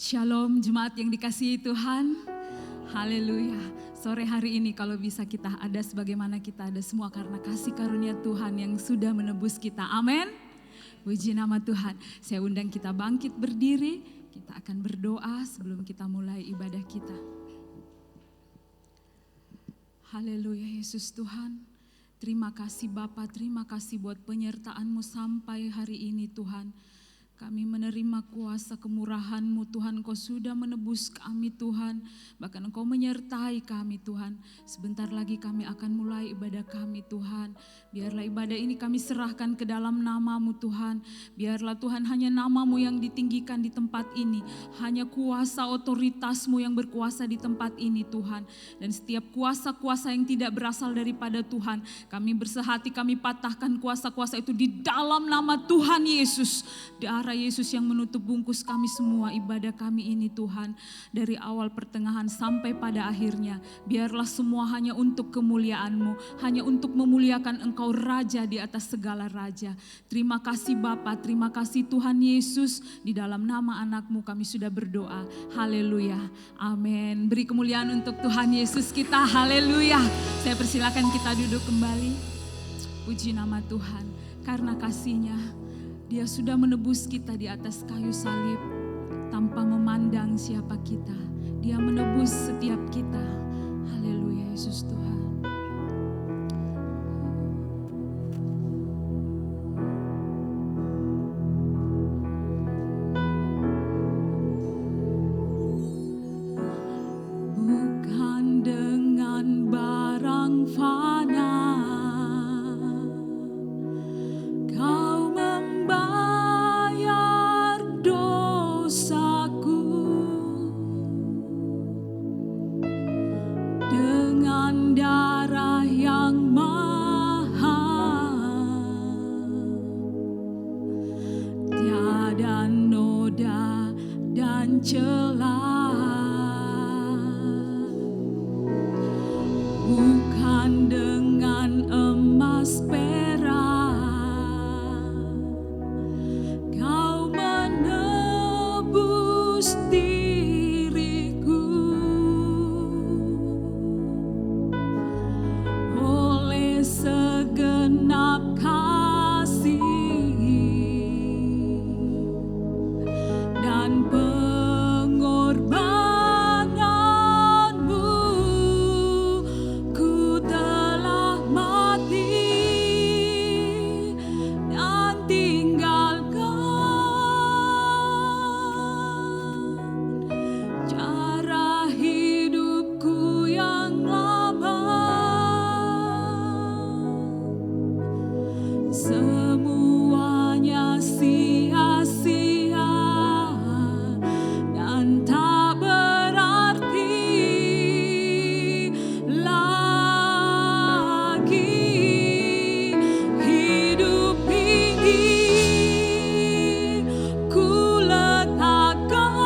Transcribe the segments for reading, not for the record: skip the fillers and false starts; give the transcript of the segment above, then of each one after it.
Shalom jemaat yang dikasihi Tuhan. Haleluya. Sore hari ini kalau bisa kita ada sebagaimana kita ada semua karena kasih karunia Tuhan yang sudah menebus kita. Amin. Puji nama Tuhan. Saya undang kita bangkit berdiri. Kita akan berdoa sebelum kita mulai ibadah kita. Haleluya Yesus Tuhan. Terima kasih Bapa, terima kasih buat penyertaan-Mu sampai hari ini Tuhan. Kami menerima kuasa kemurahan-Mu Tuhan, Kau sudah menebus kami Tuhan, bahkan Engkau menyertai kami Tuhan. Sebentar lagi kami akan mulai ibadah kami Tuhan. Biarlah ibadah ini kami serahkan ke dalam nama-Mu Tuhan. Biarlah Tuhan hanya nama-Mu yang ditinggikan di tempat ini. Hanya kuasa otoritas-Mu yang berkuasa di tempat ini Tuhan. Dan setiap kuasa-kuasa yang tidak berasal daripada Tuhan, kami bersehati, kami patahkan kuasa-kuasa itu di dalam nama Tuhan Yesus. Darah Yesus yang menutup bungkus kami semua ibadah kami ini Tuhan. Dari awal pertengahan sampai pada akhirnya. Biarlah semua hanya untuk kemuliaan-Mu. Hanya untuk memuliakan Engkau Raja di atas segala Raja. Terima kasih Bapa, terima kasih Tuhan Yesus. Di dalam nama anak-Mu kami sudah berdoa. Haleluya. Amin. Beri kemuliaan untuk Tuhan Yesus kita. Haleluya. Saya persilakan kita duduk kembali. Puji nama Tuhan. Karena kasih-Nya Dia sudah menebus kita di atas kayu salib tanpa memandang siapa kita. Dia menebus setiap kita. Haleluya Yesus Tuhan. Bukan dengan barang fana celah, bukan dengan emas perak, Kau menebus diriku oleh segenap kasih dan semuanya sia-sia dan tak berarti lagi. Hidup ini ku letakkan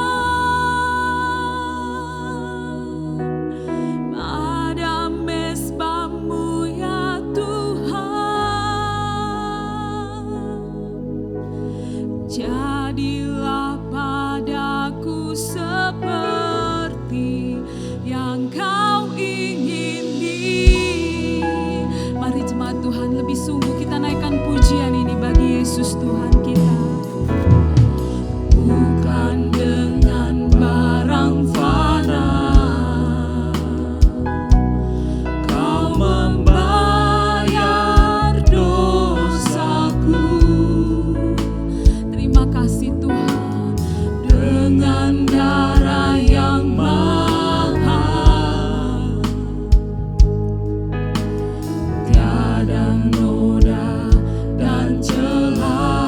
pada mezbah-Mu ya jadilah padaku seperti yang Kau ingini. Mari jemaat Tuhan, lebih sungguh kita naikkan pujian ini bagi Yesus Tuhan kita. Bukan dengan barang fana Kau membayar dosaku. Kasih Tuhan dengan darah yang mahal, tiada noda dan celah,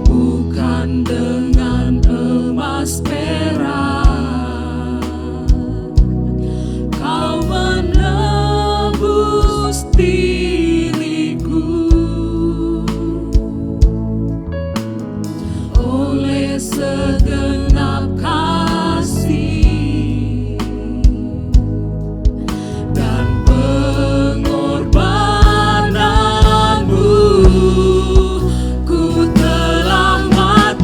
bukan dengan emas perak, Kau menebus diriku oleh segenap kasih dan pengorbanan-Mu, ku telah mati.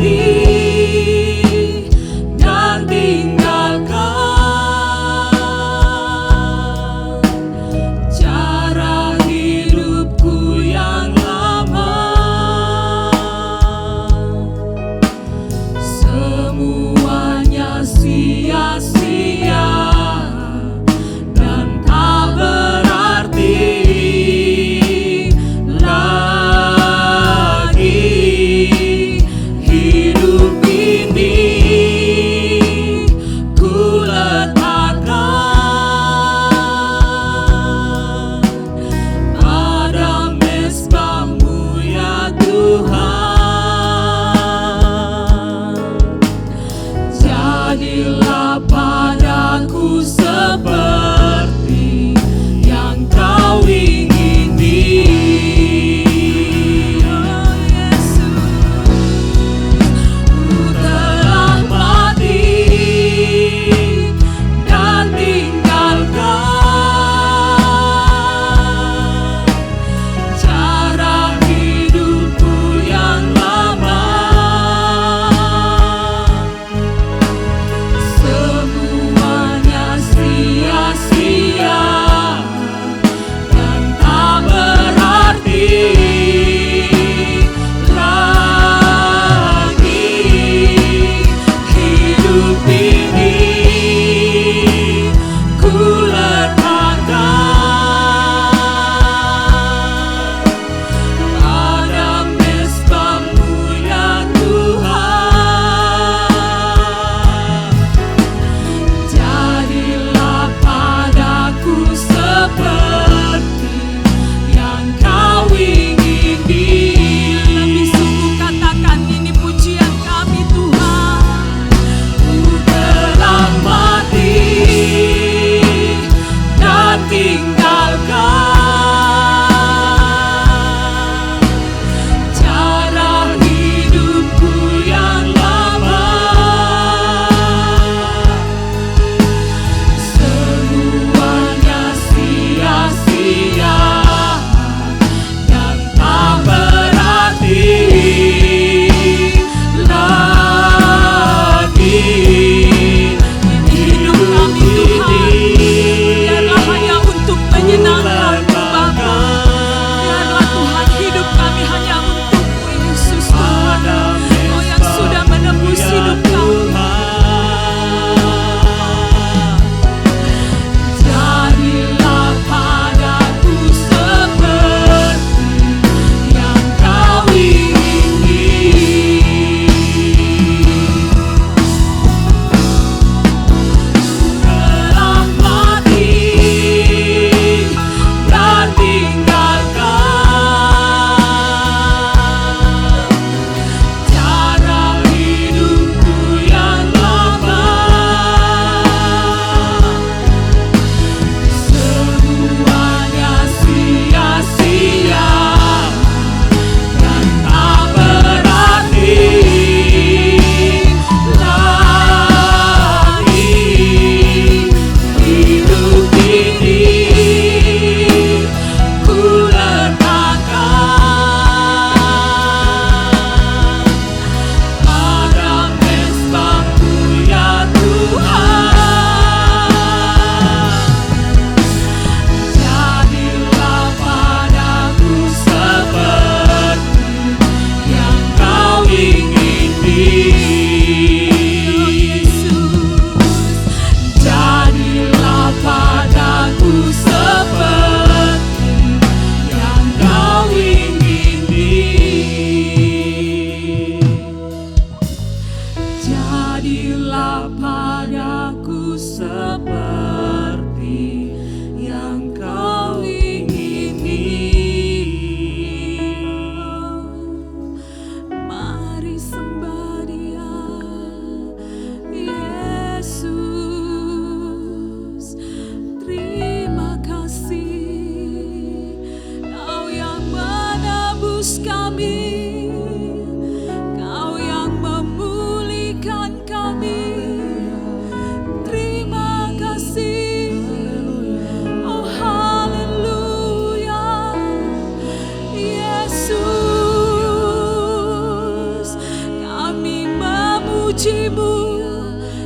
memuji-Mu,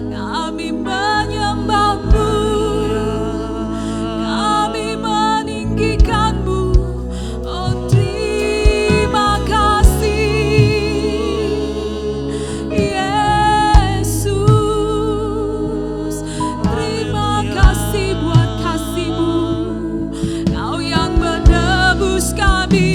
kami menyembah-Mu, kami meninggikan-Mu. Oh, terima kasih Yesus, terima kasih buat kasih-Mu, Kau yang menebus kami.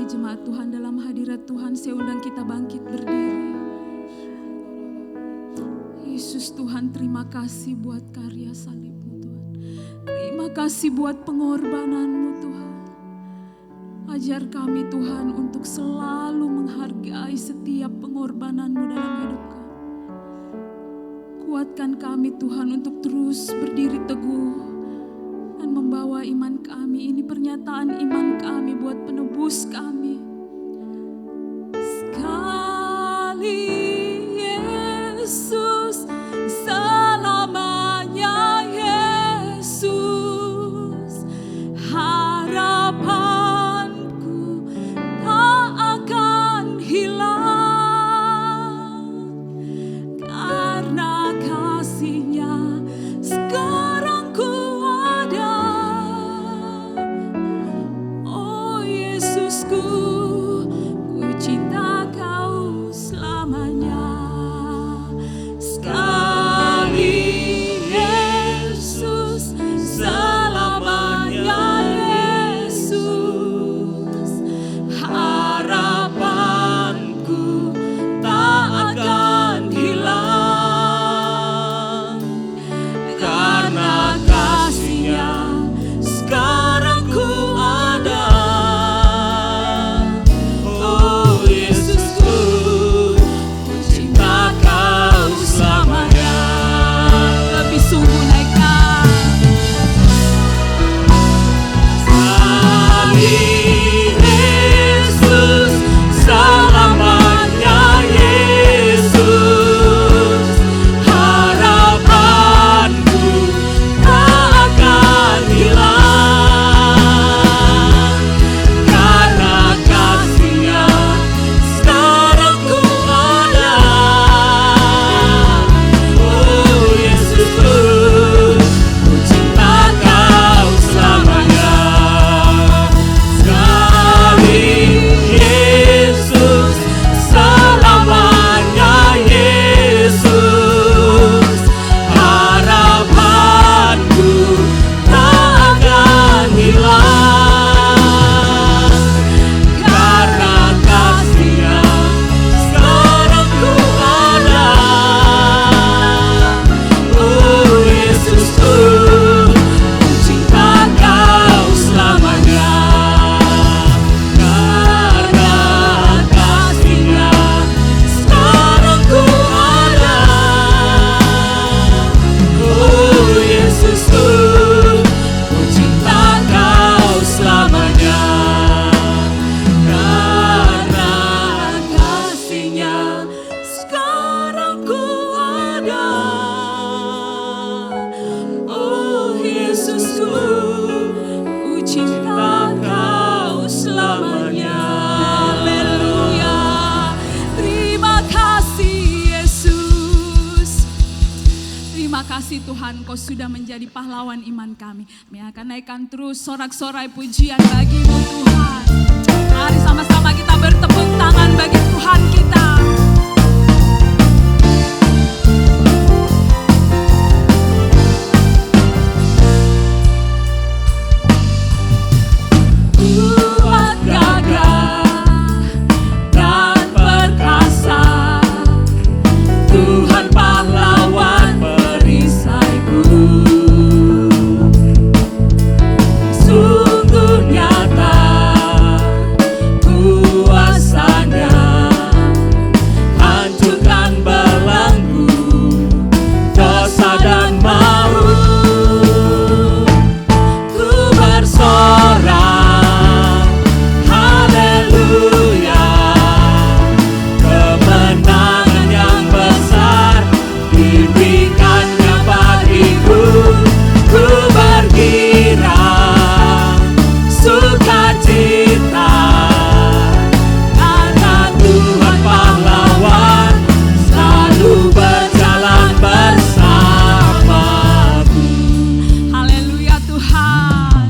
Jemaat Tuhan, dalam hadirat Tuhan saya undang kita bangkit berdiri. Yesus Tuhan, terima kasih buat karya salib-Mu Tuhan. Terima kasih buat pengorbanan-Mu Tuhan. Ajar kami Tuhan untuk selalu menghargai setiap pengorbanan-Mu dalam hidup kami. Kuatkan kami Tuhan untuk terus berdiri teguh dan membawa iman kami. Ini pernyataan iman kami buat penebus kami. Sekali Yesus, selamanya Yesus, harapanku tak akan hilang, karena kasih-Nya sekarang ku ada. Oh Yesusku, ku cinta Kau selamanya. Sekali Yesus, selamanya Yesus, harapanku tak akan hilang, karena kasih-Nya sekarang ku ada. Tuhan, Kau sudah menjadi pahlawan iman kami. Kami akan naikkan terus sorak-sorai pujian bagi-Mu Tuhan. Mari sama-sama kita bertepuk tangan bagi Tuhan kita. Kuat, gagah, dan perkasa, Tuhan pahlawan perisaiku. Sungguh nyata kuasanya, hancurkan belenggu dosa dan maut. Ku bersorak haleluya, kemenangan yang besar diberikannya bagiku. Ku bergirang sukacita karena Tuhan pahlawan selalu berjalan bersamaku. Haleluya Tuhan.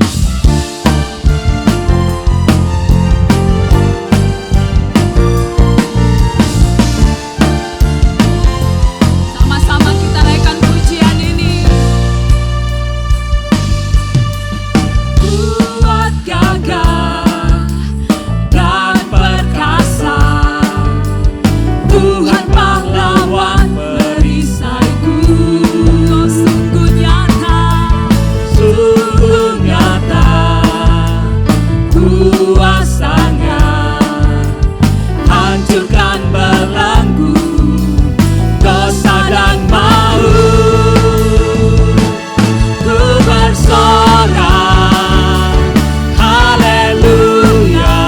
Sama-sama kita naikkan pujian ini. Kuat, gagah, dan perkasa, Tuhan pahlawan perisaiku. Kau sungguh nyata kuasanya, hancurkan belenggu dosa dan maut. Ku bersorak haleluya,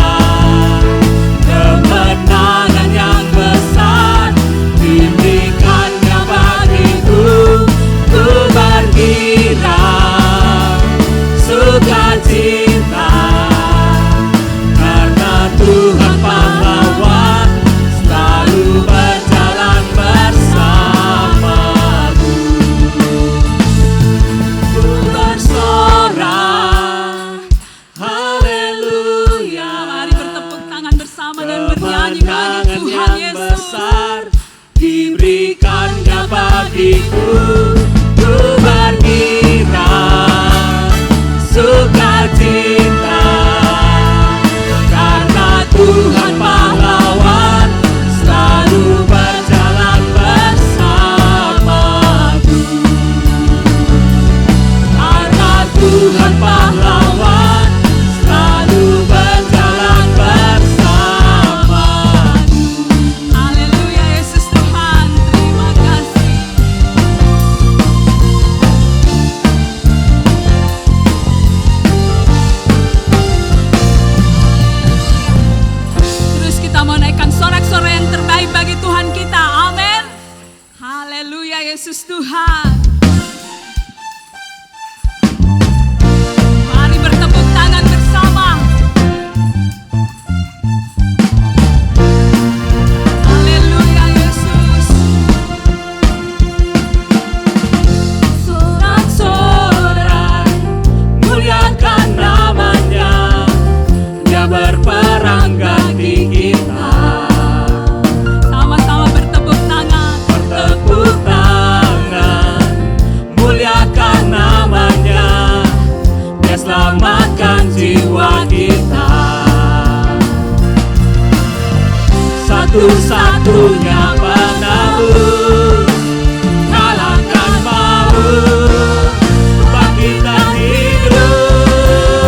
kemenangan yang besar diberikannya bagiku. Ku bergirang sukacita karena Tuhan pahlawan selalu berjalan bersamaku. Ku bersorak haleluya. Mari bertepuk tangan bersama dan bernyanyi bagi Tuhan Yesus. Besar diberikannya bagiku. Ku bergirang sukacita karena Tuhan pahlawan selalu berjalan bersamaku. Karena Tuhan pahlawan selalu berjalan bersamaku. Haleluya Yesus Tuhan, terima kasih. Terus kita mau naikkan sorak-sorai yang terbaik bagi Tuhan kita. Amin. Haleluya Yesus Tuhan. Mari bertepuk tangan bersama. Haleluya Yesus. Sorak-sorai muliakan namanya, Dia berperang ganti kita. Sama-sama bertepuk tangan. Bertepuk tangan, muliakan namanya, Dia selamatkan jiwa kita. Satu-satunya penebus, kalahkan maut, bangkitkan hidup.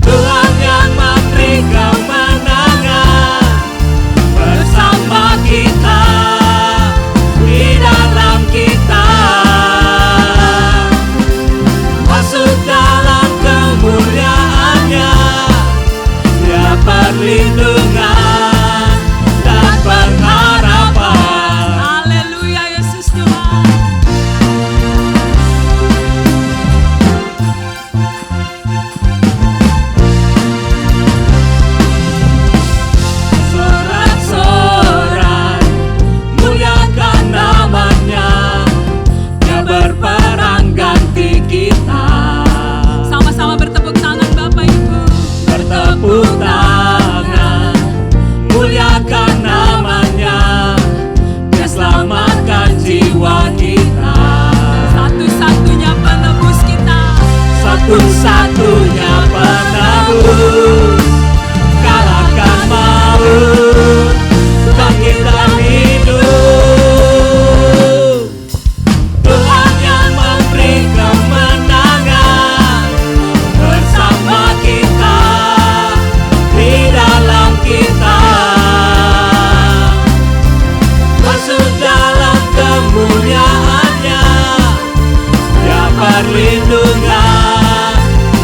Tuhan yang memberi kemenangan bersama kita, di dalam kita. Masuk dalam kemuliaannya, Dia perlindungan dan pengharapan. Haleluya Yesus Tuhan. Sorak-sorai muliakan namanya, tepuk tangan, muliakan namanya, Dia selamatkan jiwa kita. Satu-satunya penebus kita, satu-satunya penebus, kalahkan maut, bangkit dan hidup. Tuhan yang memberi kemenangan bersama kita, di dalam kita, masuk dalam kemuliaan-Nya, Dia perlindungan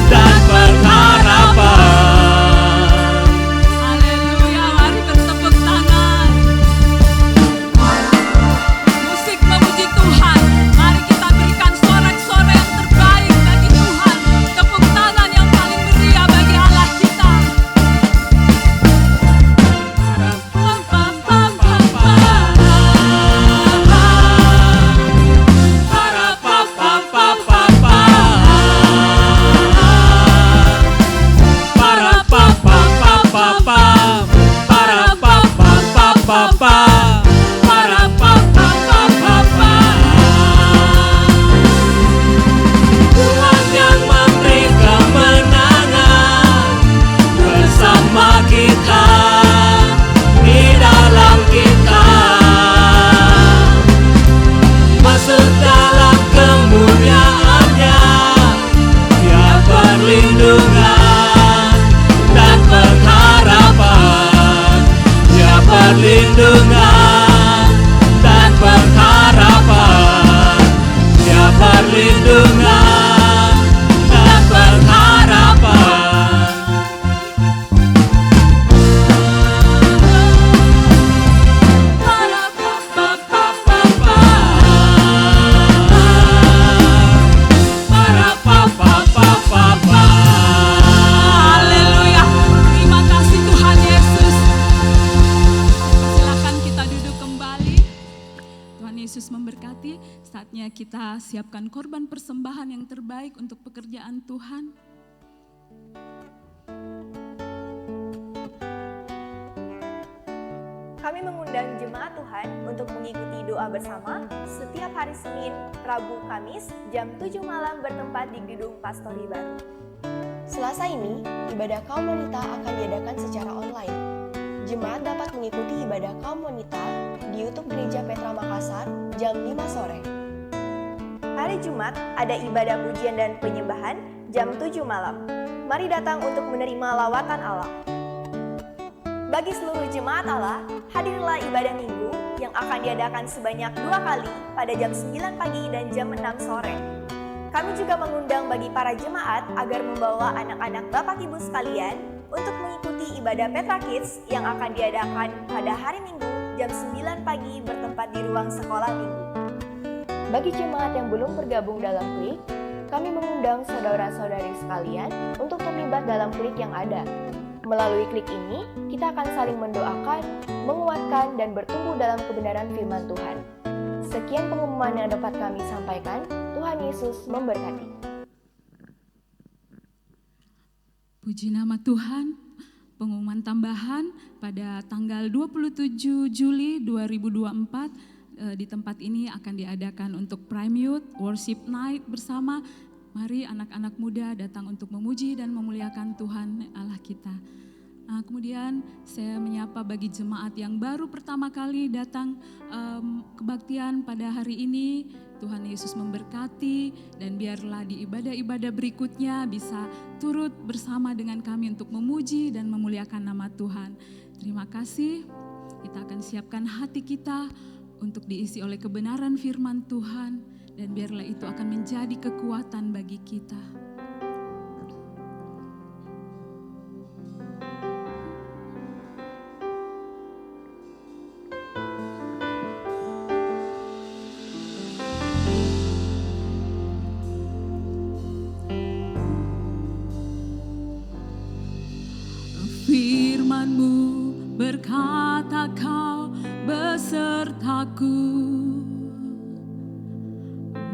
dan pengharapan. haleluya, mari bertepuk tangan. Musik memuji Tuhan, mari kita berikan sorak-sorai yang terbaik bagi Tuhan. Tepuk tangan yang paling meriah bagi Allah kita. Tuhan yang memberi kemenangan bersama kita, di dalam kita, masuk dalam kemuliaan-Nya, Dia perlindungan dan pengharapan, Dia perlindungan dan pengharapan, Dia perlindungan dan pengharapan. Haleluya, terima kasih Tuhan Yesus. Silakan kita duduk kembali. Tuhan Yesus memberkati. Saatnya kita siapkan korban persembahan yang terbaik untuk pekerjaan Tuhan. Kami mengundang jemaat Tuhan untuk mengikuti doa bersama setiap hari Senin, Rabu, Kamis jam 7 malam bertempat di Gedung Pastori Baru. Selasa ini, ibadah kaum wanita akan diadakan secara online. Jemaat dapat mengikuti ibadah kaum wanita di YouTube Gereja Petra Makassar jam 5 sore. Hari Jumat ada ibadah pujian dan penyembahan jam 7 malam. Mari datang untuk menerima lawatan Allah. Bagi seluruh jemaat Allah, hadirlah ibadah minggu yang akan diadakan sebanyak 2 kali pada jam 9 pagi dan jam 6 sore. Kami juga mengundang bagi para jemaat agar membawa anak-anak Bapak Ibu sekalian untuk mengikuti ibadah Petra Kids yang akan diadakan pada hari Minggu jam 9 pagi bertempat di ruang sekolah minggu. Bagi jemaat yang belum bergabung dalam klik, kami mengundang saudara-saudari sekalian untuk terlibat dalam klik yang ada. Melalui klik ini, kita akan saling mendoakan, menguatkan, dan bertumbuh dalam kebenaran firman Tuhan. Sekian pengumuman yang dapat kami sampaikan. Tuhan Yesus memberkati. Puji nama Tuhan. Pengumuman tambahan pada tanggal 27 Juli 2024 di tempat ini akan diadakan untuk Prime Youth Worship Night bersama. Mari anak-anak muda datang untuk memuji dan memuliakan Tuhan Allah kita. Nah, kemudian saya menyapa bagi jemaat yang baru pertama kali datang kebaktian pada hari ini. Tuhan Yesus memberkati dan biarlah di ibadah-ibadah berikutnya bisa turut bersama dengan kami untuk memuji dan memuliakan nama Tuhan. Terima kasih. Kita akan siapkan hati kita untuk diisi oleh kebenaran firman Tuhan. Dan biarlah itu akan menjadi kekuatan bagi kita. Firman-Mu berkata Kau besertaku.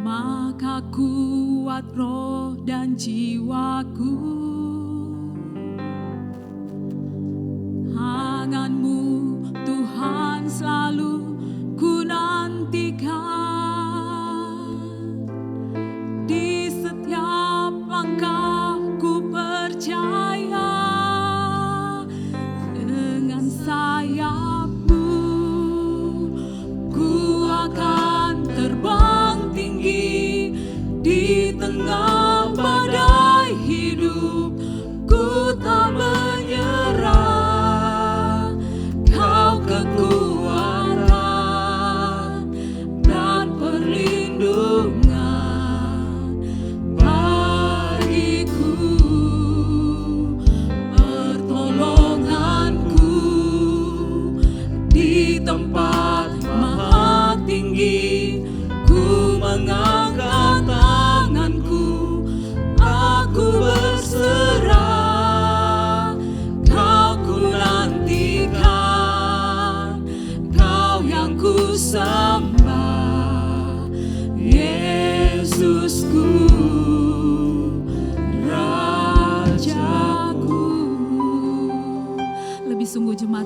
Maka kuat roh dan jiwaku.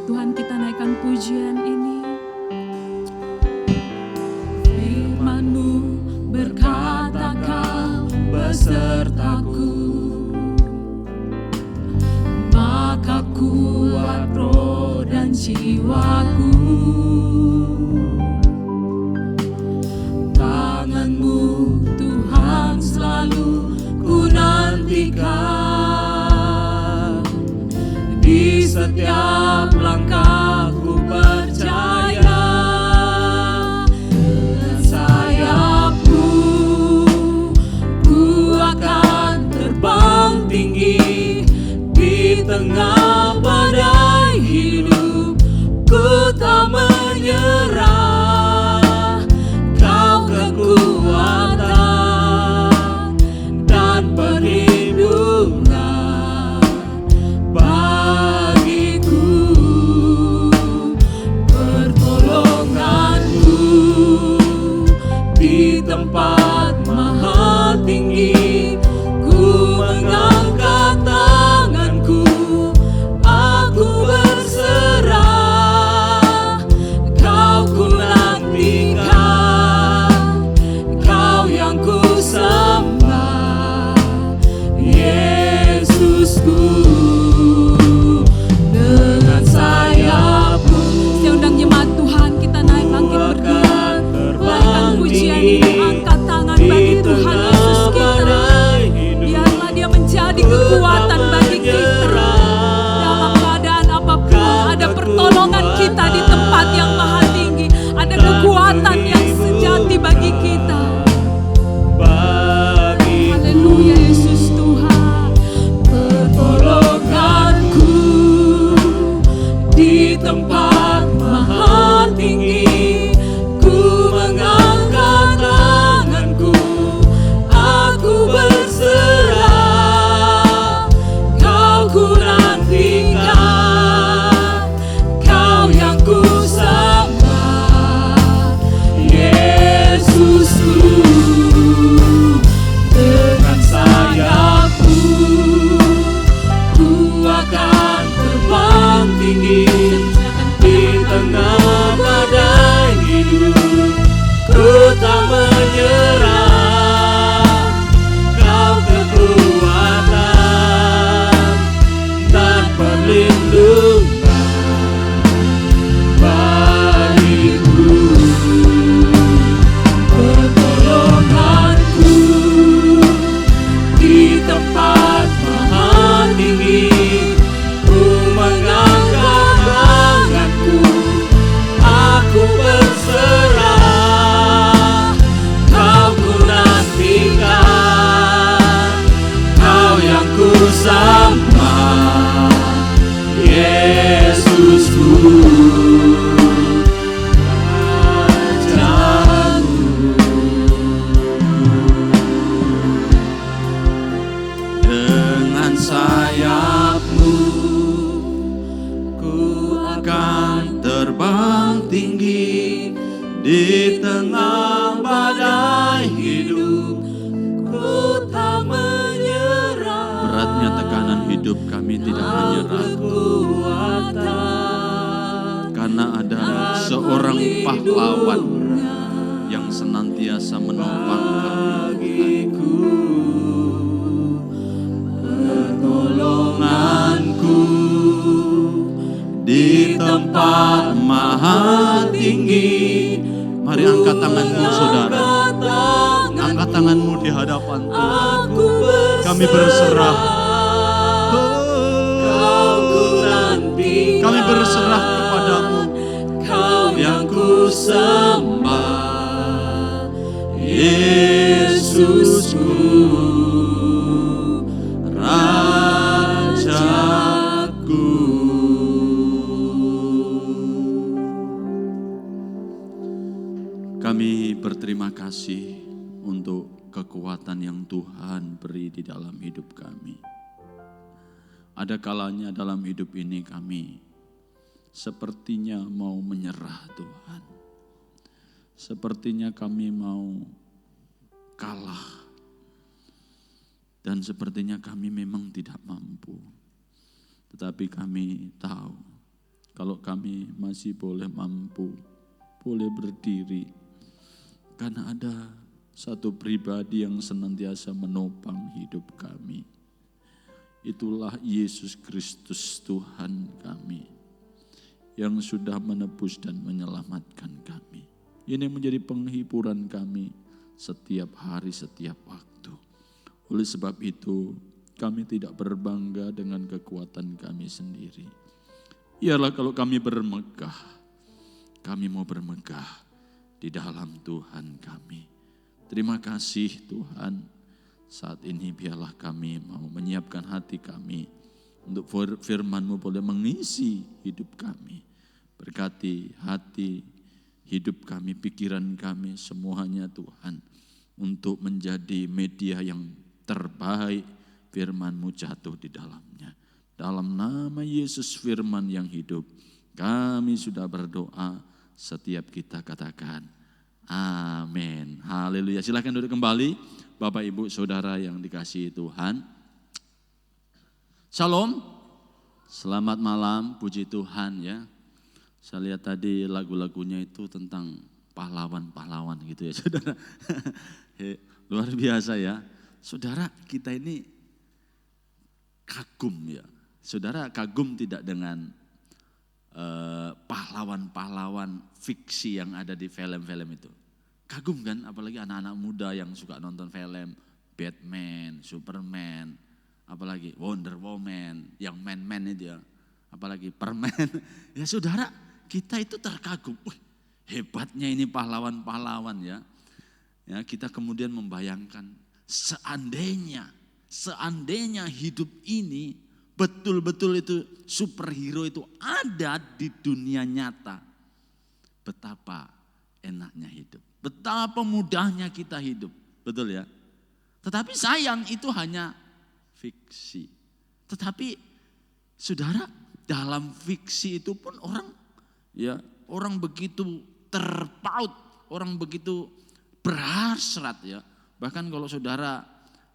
Tuhan, kita naikkan pujian ini. Firman-Mu berkata Kau besertaku, maka kuat roh dan jiwaku. Tangan-Mu Tuhan selalu ku nantikan, di setiap langkahku percaya. Dengan sayap-Mu ku akan terbang tinggi, di tengah badai hidup ku tak menyerah. Kau kekuatan dan perlindungan bagiku, pertolonganku di tempat maha tinggi. Ku mengangkat tanganku, aku berserah. Kau ku nantikan, Kau yang ku sembah, Yesusku. Dengan sayap-Mu, saya undang jemaat Tuhan, kita naik bangkit berdua, naikkan pujian ini, angkat tangan bagi Tuhan Yesus kita. Biarlah Dia menjadi kekuatan bagi kita. Dalam keadaan apapun, ada pertolongan kita di tempat yang maha tinggi, ada kekuatan yang sejati bagi kita. Haleluya Yesus Tuhan. Pertolonganku di tempat maha tinggi, ku mengangkat tanganku, aku berserah. Kau ku nantikan, Kau yang ku sembah, Yesusku. Dengan sayap-Mu ku akan terbang tinggi, di tengah badai hidup ku tak menyerah. Kau kekuatan dan perlindungan bagiku, pertolonganku di tempat maha tinggi. Ku mengangkat tanganku, aku berserah. Kau ku nantikan, Kau yang ku sembah, Yesusku. Dengan sayap-Mu ku akan terbang tinggi, di tengah badai hidup ku tak menyerah. Beratnya tekanan hidup kami tidak menyerah, karena ada seorang pahlawan yang senantiasa menopang kami. Pertolonganku di tempat maha tinggi. Mari angkat tanganmu saudara, angkat tanganmu di hadapan Tuhan. Kami berserah, kami berserah kepadamu, Kau yang ku sembah, Yesusku, Rajaku. Kami berterima kasih untuk kekuatan yang Tuhan beri di dalam hidup kami. Ada kalanya dalam hidup ini kami sepertinya mau menyerah Tuhan. Sepertinya kami mau kalah. Dan sepertinya kami memang tidak mampu. Tetapi kami tahu kalau kami masih boleh mampu, boleh berdiri. Karena ada satu pribadi yang senantiasa menopang hidup kami. Itulah Yesus Kristus Tuhan kami, yang sudah menebus dan menyelamatkan kami. Ini menjadi penghiburan kami setiap hari, setiap waktu. Oleh sebab itu, kami tidak berbangga dengan kekuatan kami sendiri. Ialah kalau kami bermegah, kami mau bermegah di dalam Tuhan kami. Terima kasih Tuhan, saat ini biarlah kami mau menyiapkan hati kami untuk firman-Mu boleh mengisi hidup kami. Berkati hati, hidup kami, pikiran kami, semuanya Tuhan, untuk menjadi media yang terbaik, firman-Mu jatuh di dalamnya. Dalam nama Yesus firman yang hidup, kami sudah berdoa, setiap kita katakan amin. Haleluya. Silakan duduk kembali Bapak Ibu Saudara yang dikasihi Tuhan. Shalom. Selamat malam, puji Tuhan ya. Saya lihat tadi lagu-lagunya itu tentang pahlawan-pahlawan gitu ya Saudara. Luar biasa ya. Saudara, kita ini kagum ya. Saudara kagum tidak dengan pahlawan-pahlawan fiksi yang ada di film-film itu. Kagum kan, apalagi anak-anak muda yang suka nonton film Batman, Superman, apalagi Wonder Woman, yang man-man itu ya, apalagi permen. Ya saudara, kita itu terkagum. Hebatnya ini pahlawan-pahlawan ya. Ya, kita kemudian membayangkan seandainya hidup ini betul-betul itu superhero itu ada di dunia nyata. Betapa enaknya hidup. Betapa mudahnya kita hidup. Betul ya? Tetapi sayang itu hanya fiksi. Tetapi saudara, dalam fiksi itu pun orang begitu terpaut, orang begitu berhasrat ya. Bahkan kalau saudara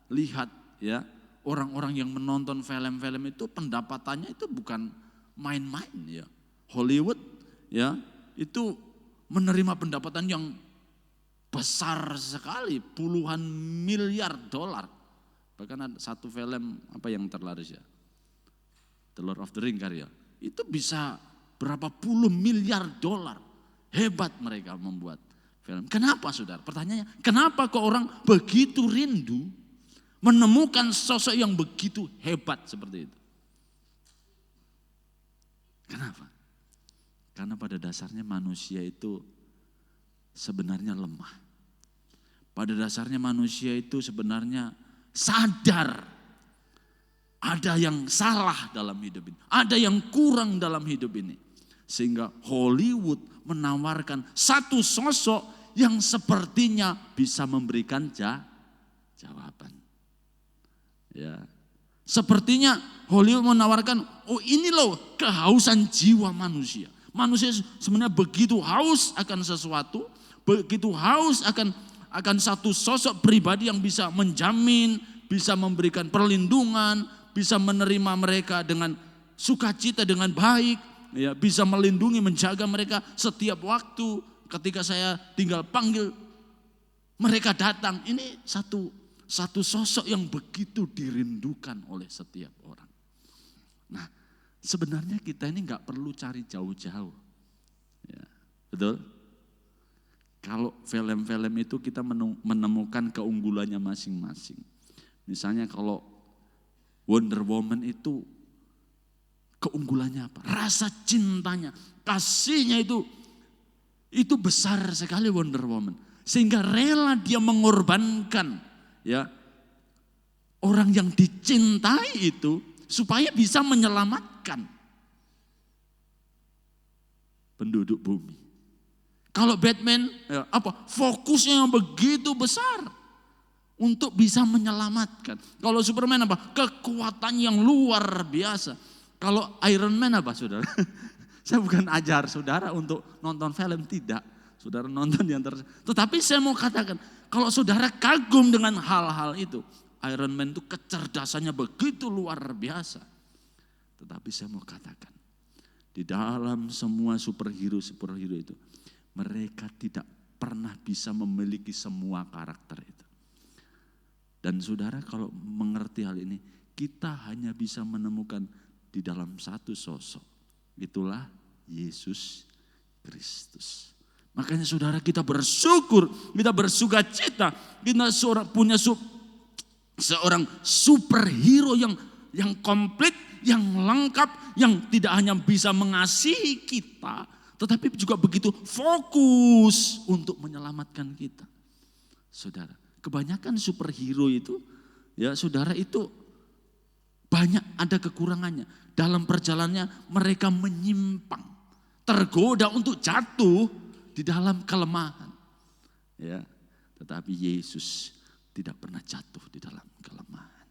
lihat ya, orang-orang yang menonton film-film itu pendapatannya itu bukan main-main ya. Hollywood ya, itu menerima pendapatan yang besar sekali, puluhan miliar dolar. Bahkan ada satu film apa yang terlaris ya, The Lord of the Ring karya, itu bisa berapa puluh miliar dolar. Hebat mereka membuat film. Kenapa saudara? Pertanyaannya, kenapa kok orang begitu rindu menemukan sosok yang begitu hebat seperti itu? Kenapa? Karena pada dasarnya manusia itu sebenarnya lemah. Pada dasarnya manusia itu sebenarnya sadar ada yang salah dalam hidup ini. Ada yang kurang dalam hidup ini. Sehingga Hollywood menawarkan satu sosok yang sepertinya bisa memberikan jawaban. Ya. Sepertinya Hollywood menawarkan, oh ini loh kehausan jiwa manusia. Manusia sebenarnya begitu haus akan sesuatu, begitu haus akan satu sosok pribadi yang bisa menjamin, bisa memberikan perlindungan, bisa menerima mereka dengan sukacita, dengan baik, ya, bisa melindungi, menjaga mereka setiap waktu. Ketika saya tinggal panggil, mereka datang. Ini satu sosok yang begitu dirindukan oleh setiap orang. Nah, sebenarnya kita ini nggak perlu cari jauh-jauh, ya, betul? Kalau film-film itu kita menemukan keunggulannya masing-masing. Misalnya kalau Wonder Woman itu keunggulannya apa? Rasa cintanya, kasihnya itu besar sekali Wonder Woman. Sehingga rela dia mengorbankan ya orang yang dicintai itu supaya bisa menyelamatkan penduduk bumi. Kalau Batman ya, fokusnya yang begitu besar untuk bisa menyelamatkan. Kalau Superman kekuatan yang luar biasa. Kalau Iron Man saudara? Saya bukan ajar saudara untuk nonton film, tidak. Saudara nonton yang tetapi saya mau katakan, kalau saudara kagum dengan hal-hal itu, Iron Man itu kecerdasannya begitu luar biasa. Tetapi saya mau katakan, Di dalam semua superhero itu, mereka tidak pernah bisa memiliki semua karakter itu. Dan saudara kalau mengerti hal ini, kita hanya bisa menemukan di dalam satu sosok. Itulah Yesus Kristus. Makanya saudara kita bersyukur, kita bersuka cita, kita punya seorang superhero yang komplit, yang lengkap, yang tidak hanya bisa mengasihi kita, tetapi juga begitu fokus untuk menyelamatkan kita. Saudara, kebanyakan superhero itu, ya saudara itu banyak ada kekurangannya. Dalam perjalanannya mereka menyimpang, tergoda untuk jatuh di dalam kelemahan. Ya, tetapi Yesus tidak pernah jatuh di dalam kelemahan.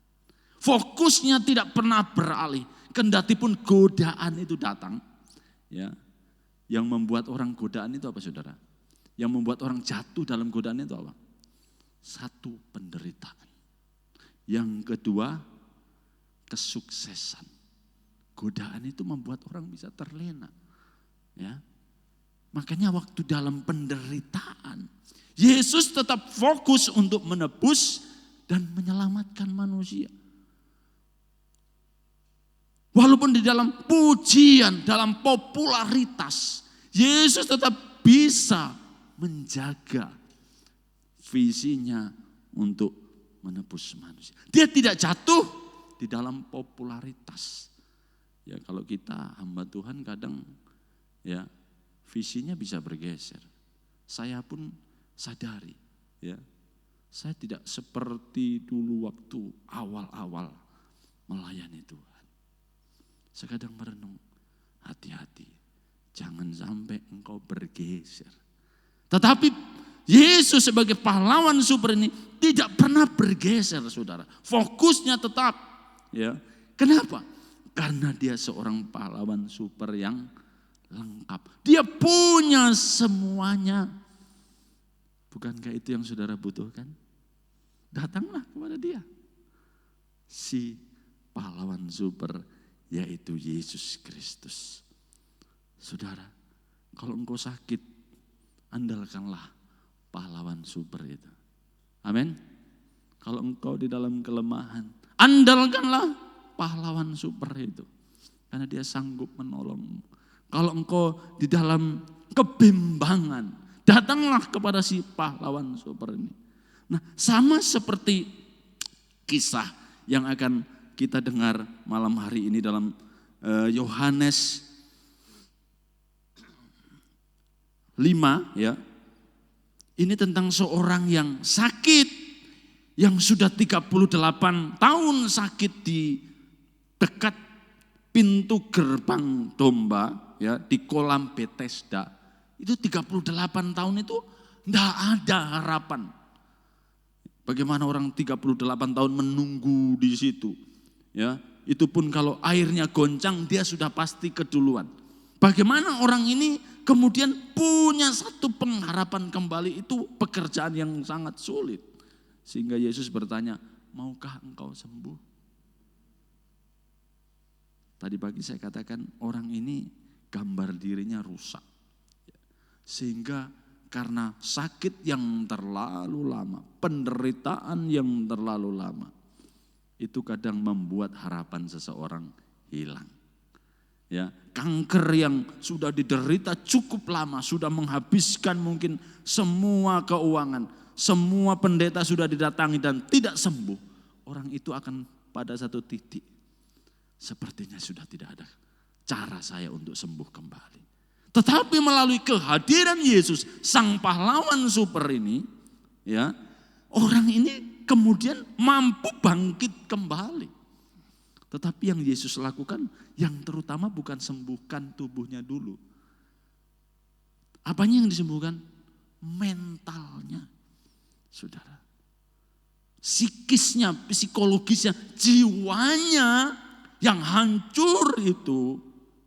Fokusnya tidak pernah beralih, kendati pun godaan itu datang. Ya, yang membuat orang godaan itu apa saudara? Yang membuat orang jatuh dalam godaan itu apa? Satu, penderitaan. Yang kedua, kesuksesan. Godaan itu membuat orang bisa terlena. Ya. Makanya waktu dalam penderitaan, Yesus tetap fokus untuk menebus dan menyelamatkan manusia. Walaupun di dalam pujian, dalam popularitas, Yesus tetap bisa menjaga visinya untuk menebus manusia. Dia tidak jatuh di dalam popularitas. Ya kalau kita hamba Tuhan kadang ya visinya bisa bergeser. Saya pun sadari ya. Saya tidak seperti dulu waktu awal-awal melayani Tuhan. Saya kadang merenung, hati-hati, jangan sampai engkau bergeser. Tetapi Yesus sebagai pahlawan super ini tidak pernah bergeser saudara. Fokusnya tetap. Ya. Kenapa? Karena dia seorang pahlawan super yang lengkap. Dia punya semuanya. Bukankah itu yang saudara butuhkan? Datanglah kepada dia. Si pahlawan super yaitu Yesus Kristus. Saudara, kalau engkau sakit, andalkanlah pahlawan super itu. Amin. Kalau engkau di dalam kelemahan, andalkanlah pahlawan super itu. Karena dia sanggup menolongmu. Kalau engkau di dalam kebimbangan, datanglah kepada si pahlawan super ini. Nah, sama seperti kisah yang akan kita dengar malam hari ini dalam Yohanes 5 ya. Ini tentang seorang yang sakit, yang sudah 38 tahun sakit di dekat pintu gerbang domba ya di kolam Bethesda. Itu 38 tahun itu enggak ada harapan. Bagaimana orang 38 tahun menunggu di situ? Ya, itu pun kalau airnya goncang dia sudah pasti keduluan. Bagaimana orang ini kemudian punya satu pengharapan kembali, itu pekerjaan yang sangat sulit. Sehingga Yesus bertanya, maukah engkau sembuh? Tadi pagi saya katakan orang ini gambar dirinya rusak. Sehingga karena sakit yang terlalu lama, penderitaan yang terlalu lama, itu kadang membuat harapan seseorang hilang. Ya, kanker yang sudah diderita cukup lama, sudah menghabiskan mungkin semua keuangan, semua pendeta sudah didatangi dan tidak sembuh. Orang itu akan pada satu titik, sepertinya sudah tidak ada cara saya untuk sembuh kembali. Tetapi melalui kehadiran Yesus, sang pahlawan super ini, ya, orang ini kemudian mampu bangkit kembali. Tetapi yang Yesus lakukan, yang terutama bukan sembuhkan tubuhnya dulu. Apanya yang disembuhkan? Mentalnya, saudara. Psikisnya, psikologisnya, jiwanya yang hancur itu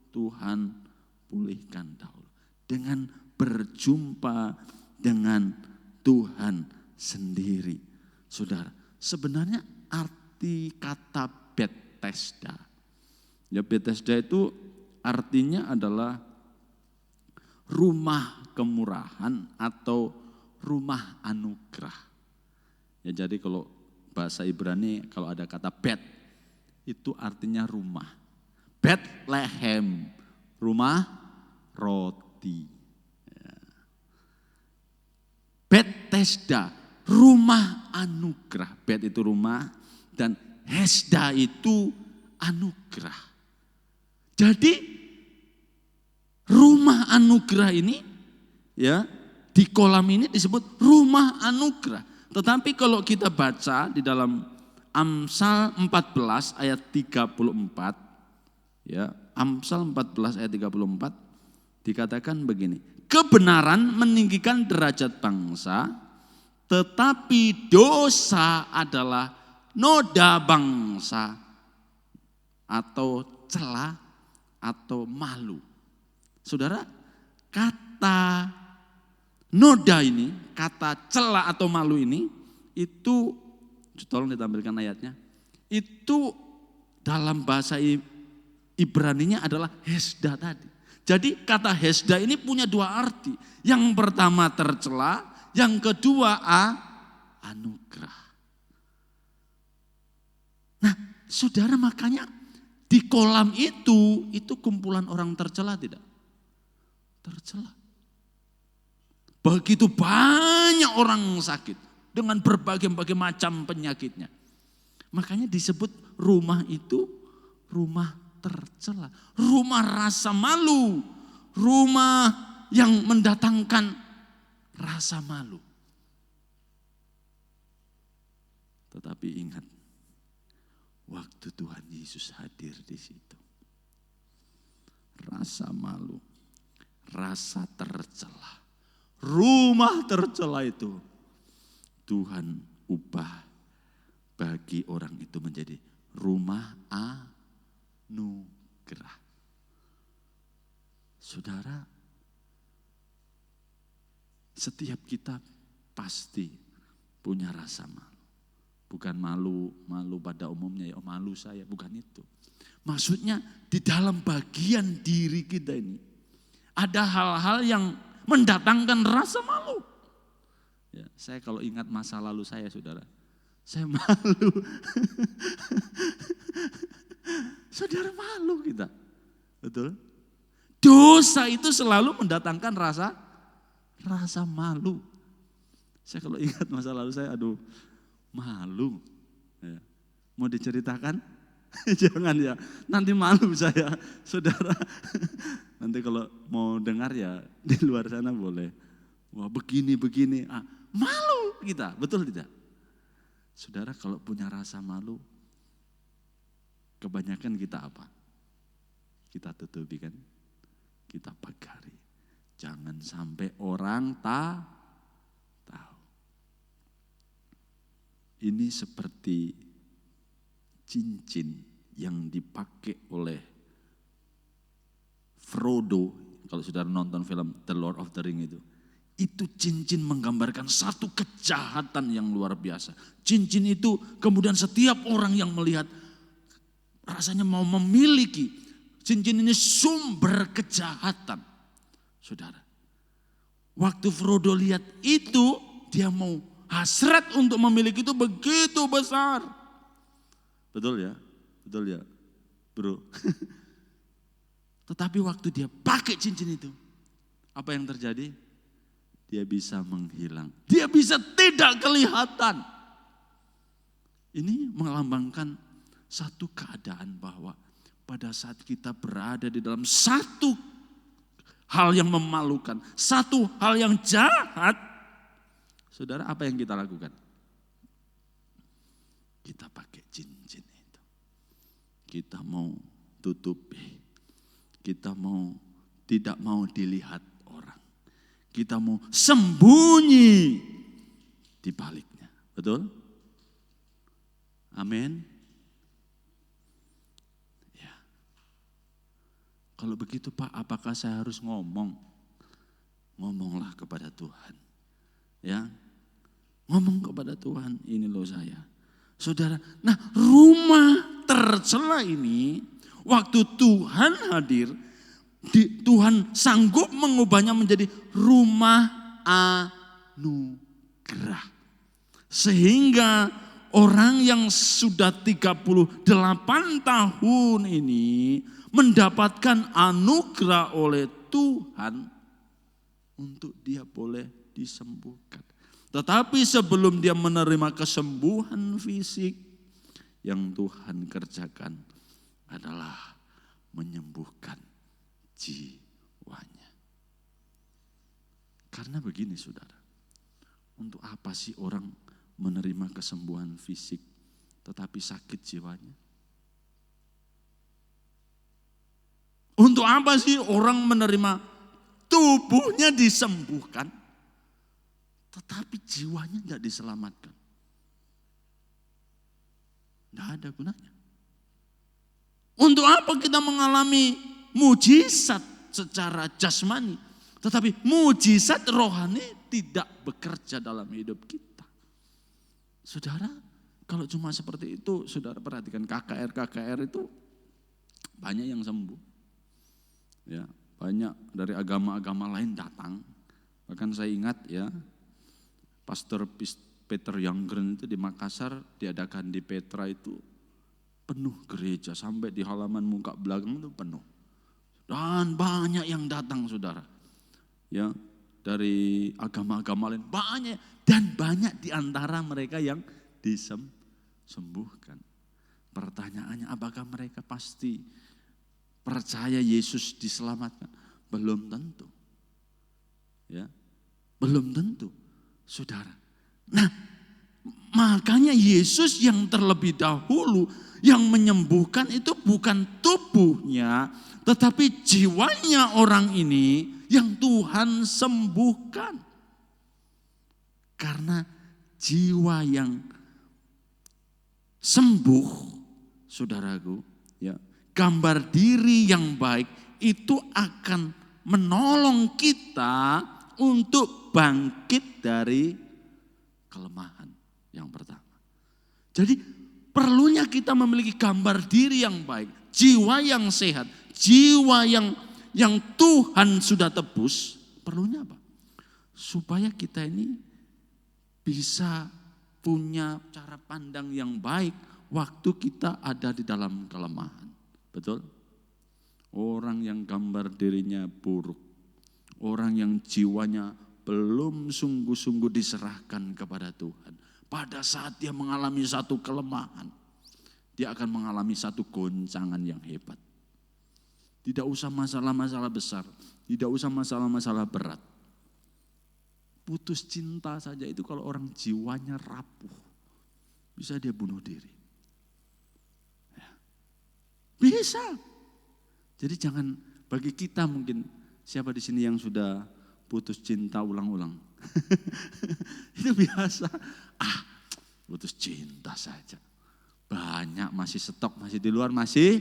Tuhan pulihkan dahulu. Dengan berjumpa dengan Tuhan sendiri. Saudara, sebenarnya arti kata Bethesda. Ya, Bethesda itu artinya adalah rumah kemurahan atau rumah anugerah. Ya, jadi kalau bahasa Ibrani kalau ada kata bet itu artinya rumah. Bethlehem, rumah roti. Ya. Bethesda, rumah anugerah. Bet itu rumah dan Hesda itu anugerah. Jadi rumah anugerah ini ya di kolam ini disebut rumah anugerah. Tetapi kalau kita baca di dalam Amsal 14 ayat 34 ya, Amsal 14 ayat 34 dikatakan begini, kebenaran meninggikan derajat bangsa, tetapi dosa adalah noda bangsa atau celah atau malu. Saudara, kata noda ini, kata celah atau malu ini, itu, tolong ditampilkan ayatnya, itu dalam bahasa Ibraninya adalah Hesda tadi. Jadi kata Hesda ini punya dua arti. Yang pertama tercela, yang kedua anugerah. Nah, saudara, makanya di kolam itu kumpulan orang tercela tidak? Tercela. Begitu banyak orang sakit dengan berbagai macam penyakitnya. Makanya disebut rumah itu rumah tercela, rumah rasa malu, rumah yang mendatangkan rasa malu. Tetapi ingat, waktu Tuhan Yesus hadir di situ, rasa malu, rasa tercela, rumah tercela itu Tuhan ubah bagi orang itu menjadi rumah anugerah. Saudara, setiap kita pasti punya rasa malu. Bukan malu pada umumnya, ya malu saya, bukan itu. Maksudnya di dalam bagian diri kita ini ada hal-hal yang mendatangkan rasa malu. Ya, saya kalau ingat masa lalu saya, saudara, saya malu. Saudara, malu kita, betul? Dosa itu selalu mendatangkan rasa malu. Saya kalau ingat masa lalu saya, aduh, malu. Ya. Mau diceritakan? Jangan ya, nanti malu saya, saudara. Nanti kalau mau dengar ya di luar sana boleh. Wah, begini. Malu kita, betul tidak? Saudara, kalau punya rasa malu, kebanyakan kita apa? Kita tutupi kan? Kita pagari. Jangan sampai orang tahu. Ini seperti cincin yang dipakai oleh Frodo. Kalau saudara nonton film The Lord of the Ring itu cincin menggambarkan satu kejahatan yang luar biasa. Cincin itu kemudian setiap orang yang melihat rasanya mau memiliki. Cincin ini sumber kejahatan. Saudara, waktu Frodo lihat itu, dia mau hasrat untuk memiliki itu begitu besar. Betul ya? Betul ya, bro? Tetapi waktu dia pakai cincin itu, apa yang terjadi? Dia bisa menghilang. Dia bisa tidak kelihatan. Ini melambangkan satu keadaan bahwa pada saat kita berada di dalam satu hal yang memalukan, satu hal yang jahat, saudara, apa yang kita lakukan? Kita pakai cincin itu. Kita mau tutupi. Kita tidak mau dilihat orang. Kita mau sembunyi di baliknya. Betul? Amin. Ya. Kalau begitu Pak, apakah saya harus ngomong? Ngomonglah kepada Tuhan. Ya. Ngomong kepada Tuhan, ini loh saya. Saudara, nah rumah tercela ini waktu Tuhan hadir, Tuhan sanggup mengubahnya menjadi rumah anugerah. Sehingga orang yang sudah 38 tahun ini mendapatkan anugerah oleh Tuhan untuk dia boleh disembuhkan. Tetapi sebelum dia menerima kesembuhan fisik, yang Tuhan kerjakan adalah menyembuhkan jiwanya. Karena begini saudara, untuk apa sih orang menerima kesembuhan fisik tetapi sakit jiwanya? Untuk apa sih orang menerima tubuhnya disembuhkan tetapi jiwanya tidak diselamatkan? Tidak ada gunanya. Untuk apa kita mengalami mujizat secara jasmani, tetapi mujizat rohani tidak bekerja dalam hidup kita? Saudara, kalau cuma seperti itu, saudara perhatikan KKR itu banyak yang sembuh. Ya, banyak dari agama-agama lain datang. Bahkan saya ingat ya, Pastor Peter Youngren itu di Makassar diadakan di Petra itu penuh gereja sampai di halaman muka belakang itu penuh. Dan banyak yang datang saudara. Ya, dari agama-agama lain banyak dan banyak di antara mereka yang disembuhkan. Pertanyaannya, apakah mereka pasti percaya Yesus diselamatkan? Belum tentu. Ya. Belum tentu, saudara. Nah, makanya Yesus yang terlebih dahulu yang menyembuhkan itu bukan tubuhnya, tetapi jiwanya orang ini yang Tuhan sembuhkan. Karena jiwa yang sembuh, saudaraku, ya, gambar diri yang baik itu akan menolong kita untuk bangkit dari kelemahan yang pertama. Jadi perlunya kita memiliki gambar diri yang baik, jiwa yang sehat, jiwa yang Tuhan sudah tebus. Perlunya apa? Supaya kita ini bisa punya cara pandang yang baik waktu kita ada di dalam kelemahan. Betul? Orang yang gambar dirinya buruk, orang yang jiwanya belum sungguh-sungguh diserahkan kepada Tuhan. Pada saat dia mengalami satu kelemahan, dia akan mengalami satu goncangan yang hebat. Tidak usah masalah-masalah besar, tidak usah masalah-masalah berat. Putus cinta saja itu kalau orang jiwanya rapuh, bisa dia bunuh diri. Ya. Bisa. Jadi jangan, bagi kita mungkin, siapa di sini yang sudah putus cinta ulang-ulang? Itu biasa. Putus cinta saja. Banyak masih stok, masih di luar masih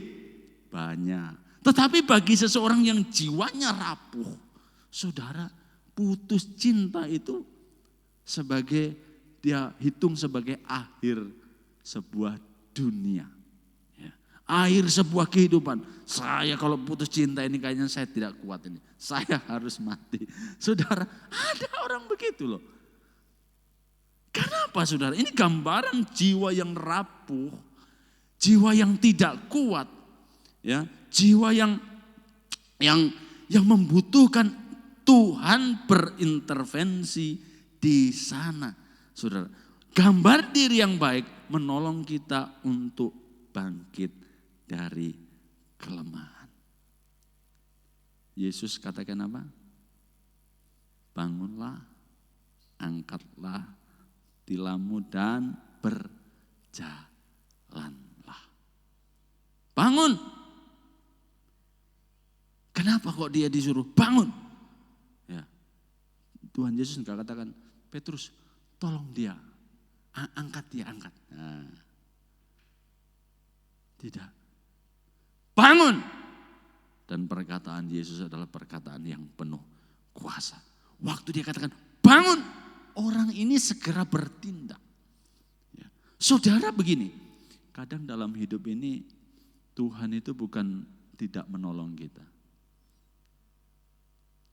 banyak. Tetapi bagi seseorang yang jiwanya rapuh, saudara, putus cinta itu sebagai, dia hitung sebagai akhir sebuah dunia. Ya. Akhir sebuah kehidupan. Saya kalau putus cinta ini kayaknya saya tidak kuat ini. Saya harus mati. Saudara, ada orang begitu loh. Kenapa saudara? Ini gambaran jiwa yang rapuh, jiwa yang tidak kuat, ya, jiwa yang membutuhkan Tuhan berintervensi di sana, saudara. Gambar diri yang baik menolong kita untuk bangkit dari kelemahan. Yesus katakan apa? Bangunlah, angkatlah tilammu dan berjalanlah. Bangun. Kenapa kok dia disuruh bangun? Ya. Tuhan Yesus enggak katakan, Petrus tolong dia, angkat dia, angkat. Nah. Tidak. Bangun. Dan perkataan Yesus adalah perkataan yang penuh kuasa. Waktu dia katakan bangun, orang ini segera bertindak. Ya. Saudara begini, kadang dalam hidup ini Tuhan itu bukan tidak menolong kita.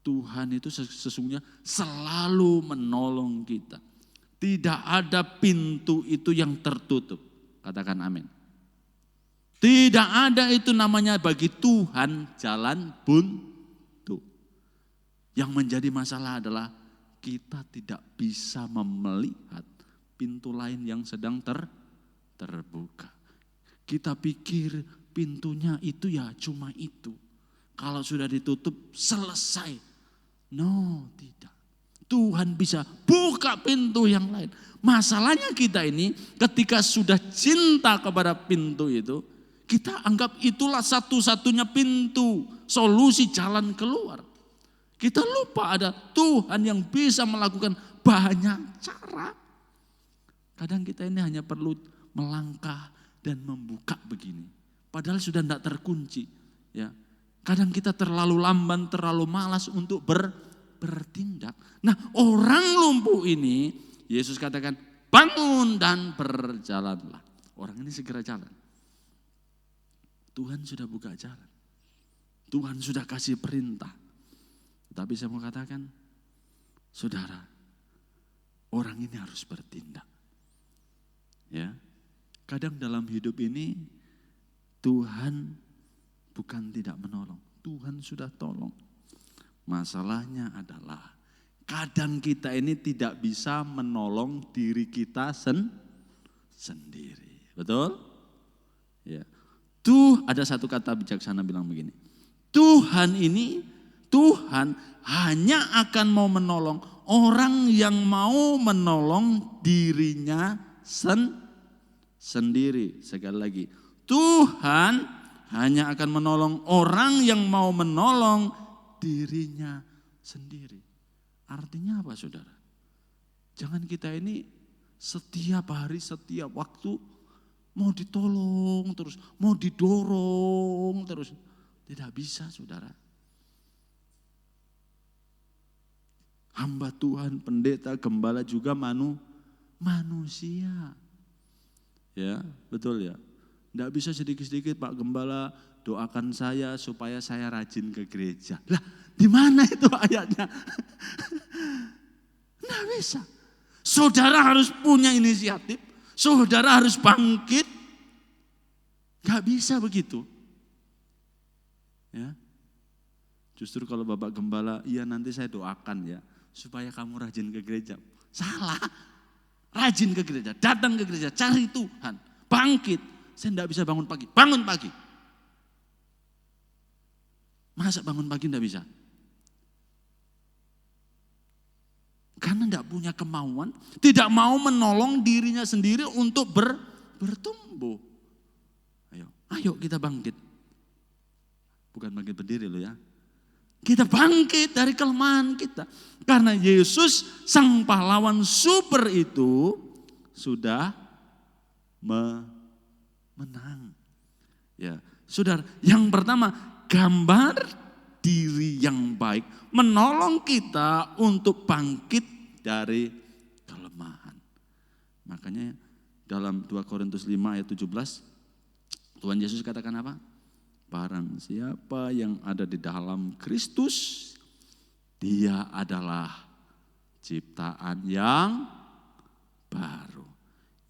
Tuhan itu sesungguhnya selalu menolong kita. Tidak ada pintu itu yang tertutup. Katakan amin. Tidak ada itu namanya bagi Tuhan jalan buntu. Yang menjadi masalah adalah kita tidak bisa melihat pintu lain yang sedang terbuka. Kita pikir pintunya itu ya cuma itu. Kalau sudah ditutup selesai. No, tidak. Tuhan bisa buka pintu yang lain. Masalahnya kita ini ketika sudah cinta kepada pintu itu, kita anggap itulah satu-satunya pintu, solusi jalan keluar. Kita lupa ada Tuhan yang bisa melakukan banyak cara. Kadang kita ini hanya perlu melangkah dan membuka begini. Padahal sudah tidak terkunci. Ya. Kadang kita terlalu lamban, terlalu malas untuk bertindak. Nah, orang lumpuh ini, Yesus katakan, bangun dan berjalanlah. Orang ini segera jalan. Tuhan sudah buka jalan. Tuhan sudah kasih perintah. Tapi saya mau katakan, saudara, orang ini harus bertindak. Ya, kadang dalam hidup ini Tuhan bukan tidak menolong, Tuhan sudah tolong. Masalahnya adalah kadang kita ini tidak bisa menolong diri kita sendiri. Betul? Ya. Ada satu kata bijaksana bilang begini. Tuhan hanya akan mau menolong orang yang mau menolong dirinya sendiri. Sekali lagi, Tuhan hanya akan menolong orang yang mau menolong dirinya sendiri. Artinya apa, saudara? Jangan kita ini setiap hari, setiap waktu mau ditolong terus, mau didorong terus. Tidak bisa, saudara. Hamba Tuhan, pendeta, gembala juga manusia. Ya, betul ya. Tidak bisa sedikit-sedikit, Pak Gembala doakan saya supaya saya rajin ke gereja. Lah, di mana itu ayatnya? Tidak bisa. Saudara harus punya inisiatif. Saudara harus bangkit. Gak bisa begitu. Ya. Justru kalau Bapak Gembala, iya nanti saya doakan ya, supaya kamu rajin ke gereja. Salah. Rajin ke gereja, datang ke gereja, cari Tuhan, bangkit. Saya tidak bisa bangun pagi, bangun pagi. Masa bangun pagi tidak bisa? Karena tidak punya kemauan, tidak mau menolong dirinya sendiri untuk bertumbuh. Ayo kita bangkit. Bukan bangkit berdiri loh ya. Kita bangkit dari kelemahan kita. Karena Yesus sang pahlawan super itu sudah menang. Ya, saudara, yang pertama gambar diri yang baik menolong kita untuk bangkit dari kelemahan. Makanya dalam 2 Korintus 5 ayat 17 Tuhan Yesus katakan apa? Barang siapa yang ada di dalam Kristus, dia adalah ciptaan yang baru.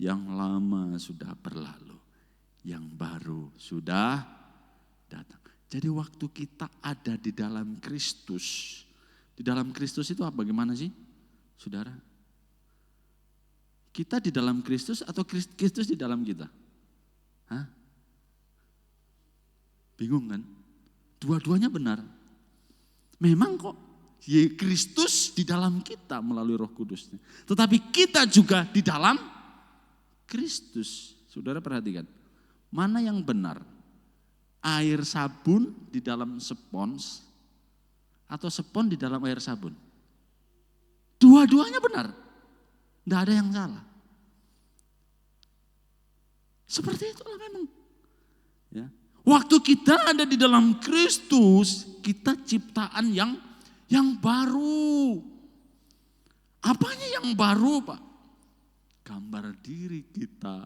Yang lama sudah berlalu, yang baru sudah datang. Jadi waktu kita ada di dalam Kristus itu apa? Bagaimana sih, saudara? Kita di dalam Kristus atau Kristus di dalam kita? Hah? Bingung kan? Dua-duanya benar. Memang kok Kristus di dalam kita melalui Roh Kudusnya. Tetapi kita juga di dalam Kristus. Saudara perhatikan, mana yang benar? Air sabun di dalam spons atau spons di dalam air sabun? Dua-duanya benar. Tidak ada yang salah. Seperti itulah memang. Ya. Waktu kita ada di dalam Kristus, kita ciptaan yang baru. Apanya yang baru, Pak? Gambar diri kita,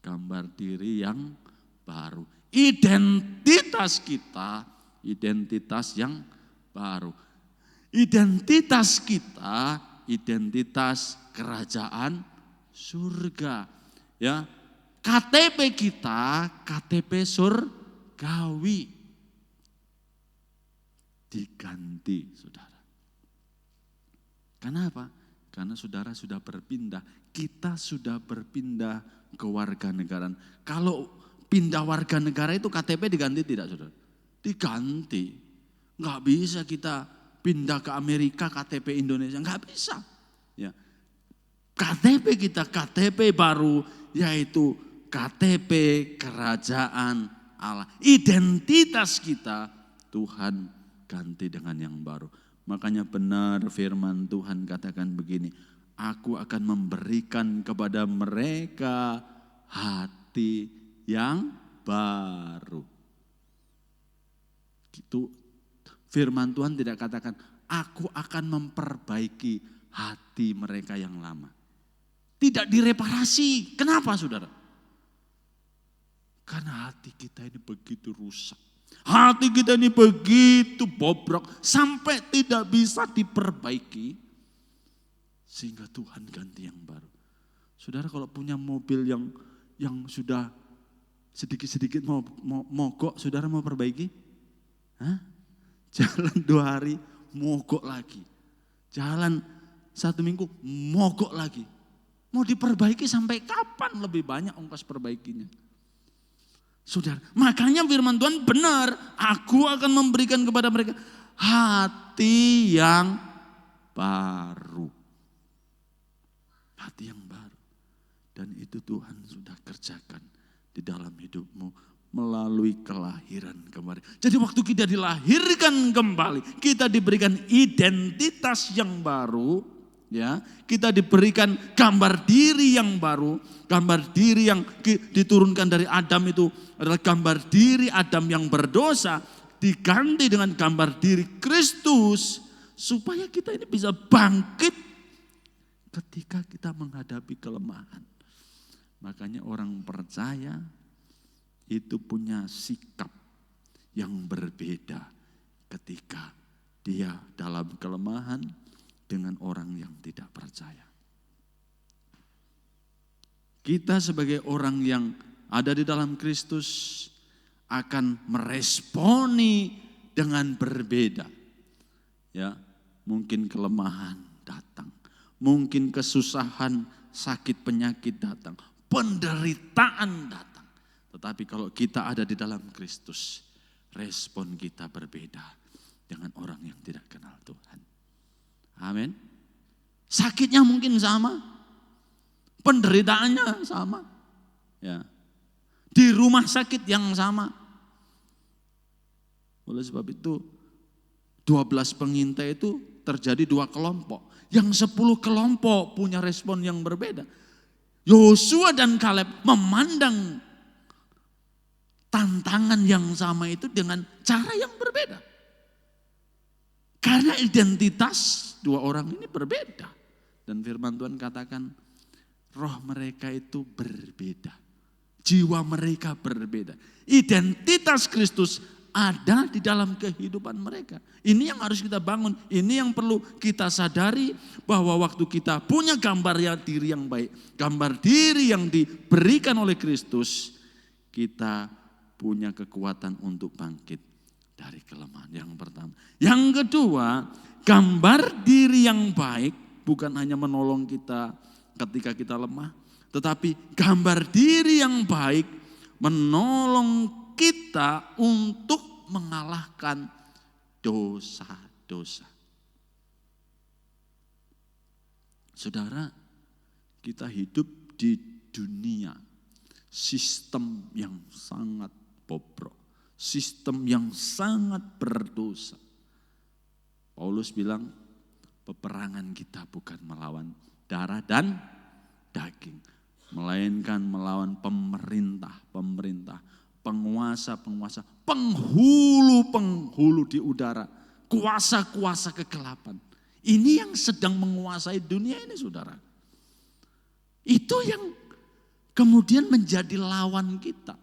gambar diri yang baru. Identitas kita, identitas yang baru. Identitas kita, identitas kerajaan surga. Ya, KTP kita, KTP surgawi. Diganti, saudara. Kenapa? Karena saudara sudah berpindah, kita sudah berpindah ke warga negara. Kalau pindah warga negara itu KTP diganti tidak, saudara? Diganti. Nggak bisa kita pindah ke Amerika KTP Indonesia, nggak bisa. Ya. KTP kita KTP baru, yaitu KTP kerajaan Allah. Identitas kita Tuhan ganti dengan yang baru. Makanya benar firman Tuhan katakan begini, aku akan memberikan kepada mereka hati yang baru. Gitu. Firman Tuhan tidak katakan, aku akan memperbaiki hati mereka yang lama. Tidak direparasi. Kenapa, saudara? Karena hati kita ini begitu rusak. Hati kita ini begitu bobrok sampai tidak bisa diperbaiki. Sehingga Tuhan ganti yang baru. Saudara kalau punya mobil yang sudah sedikit-sedikit mau mogok, saudara mau perbaiki? Hah? Jalan 2 hari, mogok lagi. Jalan 1 minggu, mogok lagi. Mau diperbaiki sampai kapan lebih banyak ongkos perbaikinya? Saudara, makanya firman Tuhan benar. Aku akan memberikan kepada mereka hati yang baru. Hati yang baru. Dan itu Tuhan sudah kerjakan di dalam hidupmu melalui kelahiran kembali. Jadi waktu kita dilahirkan kembali, kita diberikan identitas yang baru, ya. Kita diberikan gambar diri yang baru, gambar diri yang diturunkan dari Adam itu adalah gambar diri Adam yang berdosa, diganti dengan gambar diri Kristus supaya kita ini bisa bangkit ketika kita menghadapi kelemahan. Makanya orang percaya itu punya sikap yang berbeda ketika dia dalam kelemahan dengan orang yang tidak percaya. Kita sebagai orang yang ada di dalam Kristus akan meresponi dengan berbeda. Ya, mungkin kelemahan datang, mungkin kesusahan, sakit penyakit datang, penderitaan datang. Tetapi kalau kita ada di dalam Kristus, respon kita berbeda dengan orang yang tidak kenal Tuhan. Amin. Sakitnya mungkin sama, penderitaannya sama. Ya. Di rumah sakit yang sama. Oleh sebab itu 12 pengintai itu terjadi 2 kelompok. Yang 10 kelompok punya respon yang berbeda. Yosua dan Kaleb memandang tantangan yang sama itu dengan cara yang berbeda. Karena identitas 2 orang ini berbeda. Dan firman Tuhan katakan roh mereka itu berbeda. Jiwa mereka berbeda. Identitas Kristus ada di dalam kehidupan mereka. Ini yang harus kita bangun. Ini yang perlu kita sadari bahwa waktu kita punya gambar diri yang baik. Gambar diri yang diberikan oleh Kristus. Kita punya kekuatan untuk bangkit dari kelemahan. Yang pertama. Yang kedua, gambar diri yang baik bukan hanya menolong kita ketika kita lemah, tetapi gambar diri yang baik menolong kita untuk mengalahkan dosa-dosa. Saudara, kita hidup di dunia sistem yang sangat bobrok, sistem yang sangat berdosa. Paulus bilang, peperangan kita bukan melawan darah dan daging, melainkan melawan pemerintah, penguasa, penghulu di udara, kuasa-kuasa kegelapan. Ini yang sedang menguasai dunia ini, saudara. Itu yang kemudian menjadi lawan kita.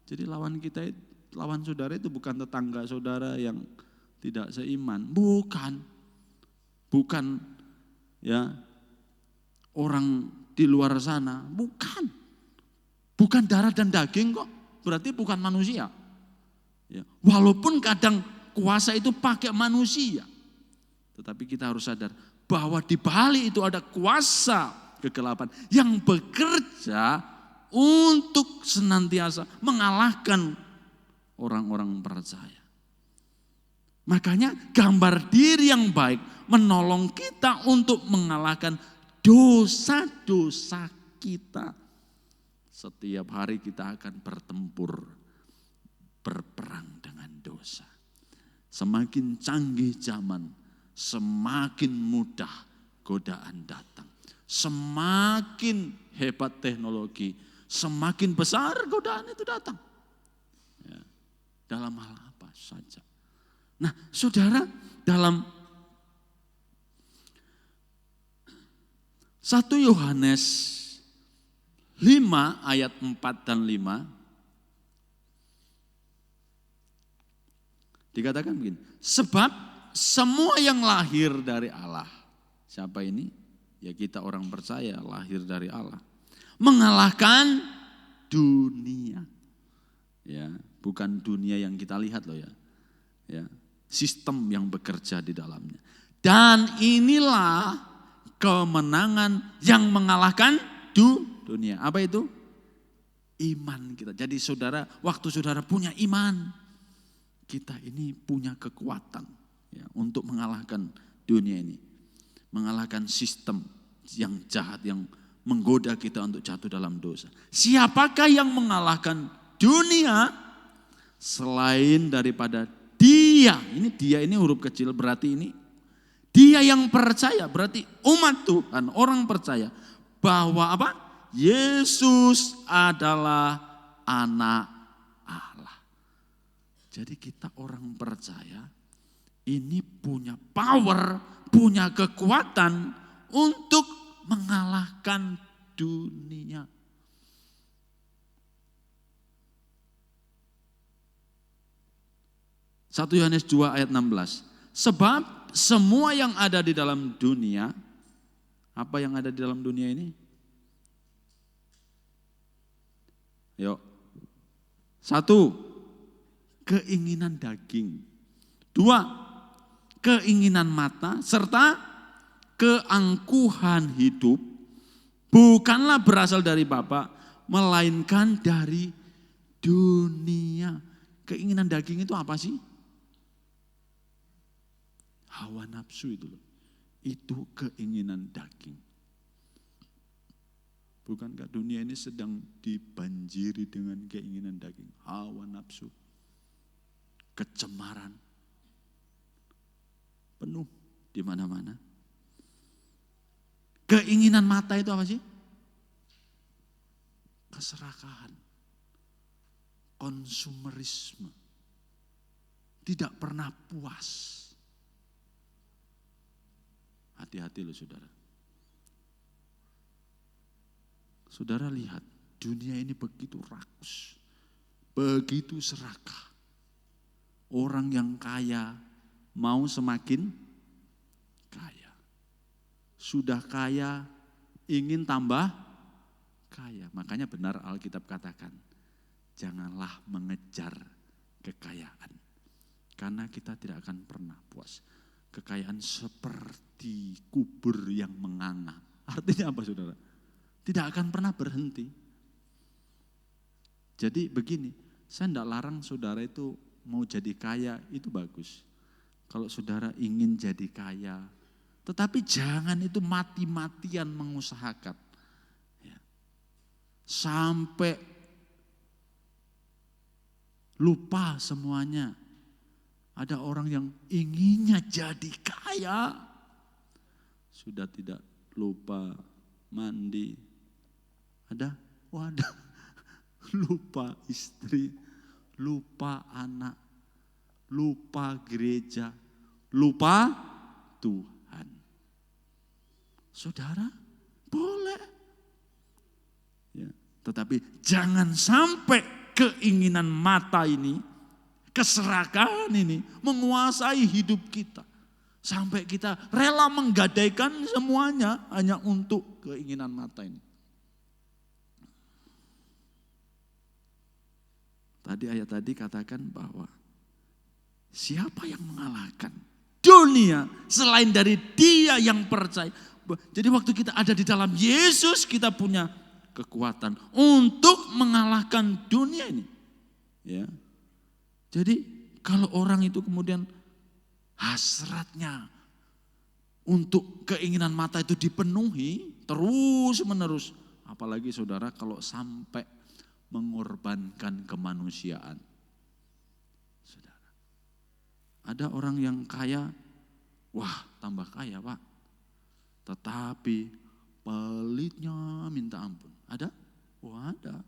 Jadi lawan saudara itu bukan tetangga saudara yang tidak seiman. Bukan. bukan ya orang di luar sana, bukan. Bukan darah dan daging kok, berarti bukan manusia. Ya, walaupun kadang kuasa itu pakai manusia, tetapi kita harus sadar bahwa di balik itu ada kuasa kegelapan yang bekerja untuk senantiasa mengalahkan orang-orang percaya. Makanya gambar diri yang baik menolong kita untuk mengalahkan dosa-dosa kita. Setiap hari kita akan bertempur, berperang dengan dosa. Semakin canggih zaman, semakin mudah godaan datang. Semakin hebat teknologi, semakin besar godaan itu datang. Ya, dalam hal apa saja. Nah, saudara, dalam 1 Yohanes 5 ayat 4 dan 5 dikatakan begini, sebab semua yang lahir dari Allah, siapa ini? Ya kita orang percaya lahir dari Allah, mengalahkan dunia. Ya, bukan dunia yang kita lihat loh ya. Ya, sistem yang bekerja di dalamnya. Dan inilah kemenangan yang mengalahkan dunia. Apa itu? Iman kita. Jadi saudara, waktu saudara punya iman, kita ini punya kekuatan ya, untuk mengalahkan dunia ini. Mengalahkan sistem yang jahat, yang menggoda kita untuk jatuh dalam dosa. Siapakah yang mengalahkan dunia selain daripada dia? Dia ini huruf kecil, berarti ini dia yang percaya, berarti umat Tuhan, orang percaya bahwa apa? Yesus adalah anak Allah. Jadi kita orang percaya ini punya power, punya kekuatan untuk mengalahkan dunia. Satu Yohanes 2 ayat 16. Sebab semua yang ada di dalam dunia, apa yang ada di dalam dunia ini? Yuk. 1, keinginan daging. 2, keinginan mata, serta keangkuhan hidup bukanlah berasal dari Bapa, melainkan dari dunia. Keinginan daging itu apa sih? Hawa nafsu itu loh. Itu keinginan daging. Bukankah dunia ini sedang dibanjiri dengan keinginan daging? Hawa nafsu, kecemaran, penuh di mana-mana. Keinginan mata itu apa sih? Keserakahan, konsumerisme, tidak pernah puas. Hati-hati loh saudara. Saudara lihat, dunia ini begitu rakus, begitu serakah. Orang yang kaya mau semakin kaya. Sudah kaya, ingin tambah kaya. Makanya benar Alkitab katakan, janganlah mengejar kekayaan. Karena kita tidak akan pernah puas. Kekayaan seperti kubur yang menganga. Artinya apa saudara? Tidak akan pernah berhenti. Jadi begini, saya tidak larang saudara itu mau jadi kaya, itu bagus. Kalau saudara ingin jadi kaya, tetapi jangan itu mati-matian mengusahakan. Ya. Sampai lupa semuanya. Ada orang yang inginnya jadi kaya, sudah tidak lupa mandi. Ada? Lupa istri, lupa anak, lupa gereja, lupa Tuhan. Saudara, boleh. Ya, tetapi jangan sampai keinginan mata ini, keserakahan ini menguasai hidup kita. Sampai kita rela menggadaikan semuanya hanya untuk keinginan mata ini. Ayat tadi katakan bahwa siapa yang mengalahkan dunia selain dari Dia yang percaya. Jadi waktu kita ada di dalam Yesus, kita punya kekuatan untuk mengalahkan dunia ini. Ya. Jadi kalau orang itu kemudian hasratnya untuk keinginan mata itu dipenuhi terus menerus. Apalagi saudara kalau sampai mengorbankan kemanusiaan. Saudara, ada orang yang kaya, wah tambah kaya Pak. Tetapi pelitnya minta ampun. Ada? Wah ada.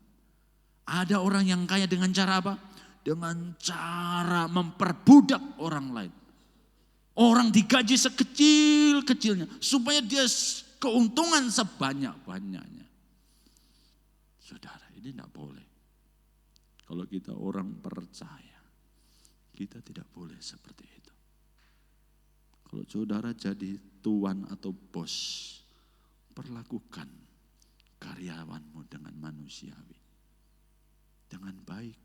Ada orang yang kaya dengan cara apa? Dengan cara memperbudak orang lain. Orang digaji sekecil-kecilnya supaya dia keuntungan sebanyak-banyaknya. Saudara, ini tidak boleh. Kalau kita orang percaya, kita tidak boleh seperti itu. Kalau saudara jadi tuan atau bos, perlakukan karyawanmu dengan manusiawi. Dengan baik.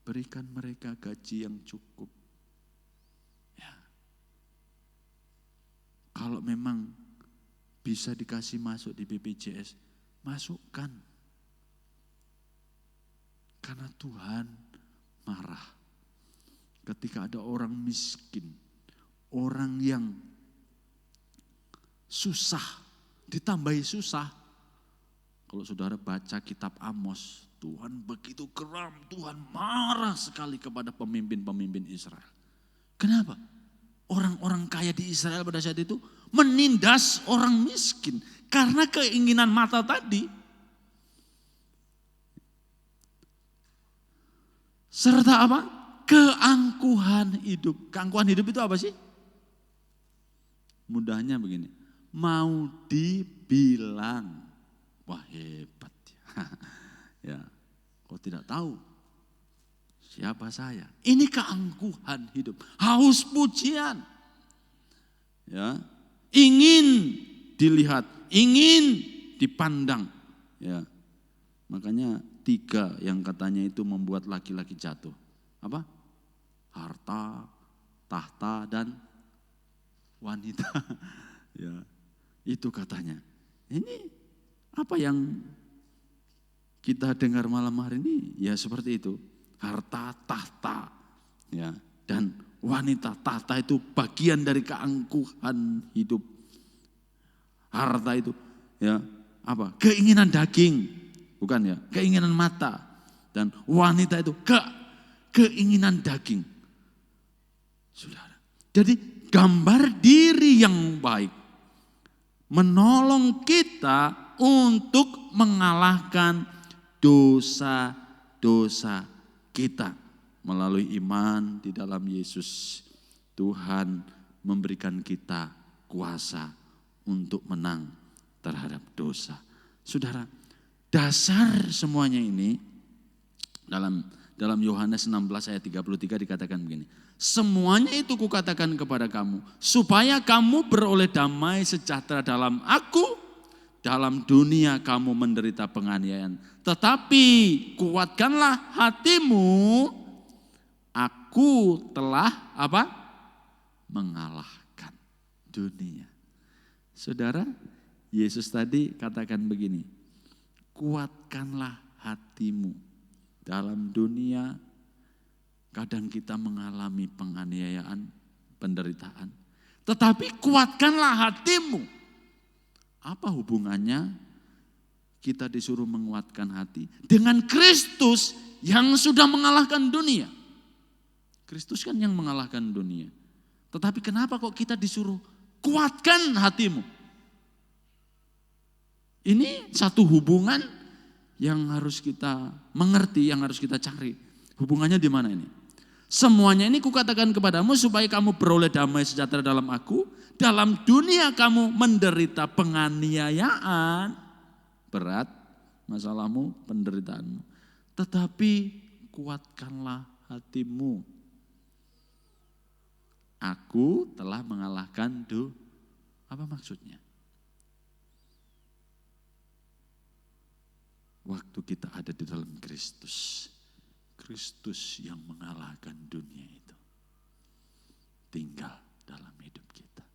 Berikan mereka gaji yang cukup. Ya. Kalau memang bisa dikasih masuk di BPJS, masukkan. Karena Tuhan marah ketika ada orang miskin, orang yang susah, ditambahi susah. Kalau saudara baca kitab Amos, Tuhan begitu geram, Tuhan marah sekali kepada pemimpin-pemimpin Israel. Kenapa? Orang-orang kaya di Israel pada saat itu menindas orang miskin karena keinginan mata tadi. Serta apa? Keangkuhan hidup. Keangkuhan hidup itu apa sih? Mudahnya begini, mau dibilang, wah hebat ya, kau tidak tahu siapa saya. Ini keangkuhan hidup, haus pujian, ya, ingin dilihat, ingin dipandang, ya. Makanya 3 yang katanya itu membuat laki-laki jatuh. Apa? Harta, tahta, dan wanita. Ya, itu katanya. Ini apa yang kita dengar malam hari ini? Ya seperti itu. Harta, tahta, ya, dan wanita. Tahta itu bagian dari keangkuhan hidup. Harta itu, ya, apa? Keinginan daging. Bukan ya, keinginan mata. Dan wanita itu keinginan daging. Saudara. Jadi gambar diri yang baik. Menolong kita untuk mengalahkan dosa-dosa kita. Melalui iman di dalam Yesus. Tuhan memberikan kita kuasa untuk menang terhadap dosa. Saudara, dasar semuanya ini dalam Yohanes 16 ayat 33 dikatakan begini. Semuanya itu kukatakan kepada kamu supaya kamu beroleh damai sejahtera dalam aku. Dalam dunia kamu menderita penganiayaan. Tetapi kuatkanlah hatimu. Aku telah apa? Mengalahkan dunia. Saudara, Yesus tadi katakan begini. Kuatkanlah hatimu. Dalam dunia kadang kita mengalami penganiayaan, penderitaan. Tetapi kuatkanlah hatimu. Apa hubungannya kita disuruh menguatkan hati dengan Kristus yang sudah mengalahkan dunia? Kristus kan yang mengalahkan dunia. Tetapi kenapa kok kita disuruh kuatkan hatimu? Ini satu hubungan yang harus kita mengerti, yang harus kita cari. Hubungannya di mana ini? Semuanya ini kukatakan kepadamu supaya kamu beroleh damai sejahtera dalam aku. Dalam dunia kamu menderita penganiayaan. Berat masalahmu, penderitaanmu. Tetapi kuatkanlah hatimu. Aku telah mengalahkan apa maksudnya? Waktu kita ada di dalam Kristus, Kristus yang mengalahkan dunia itu tinggal dalam hidup kita.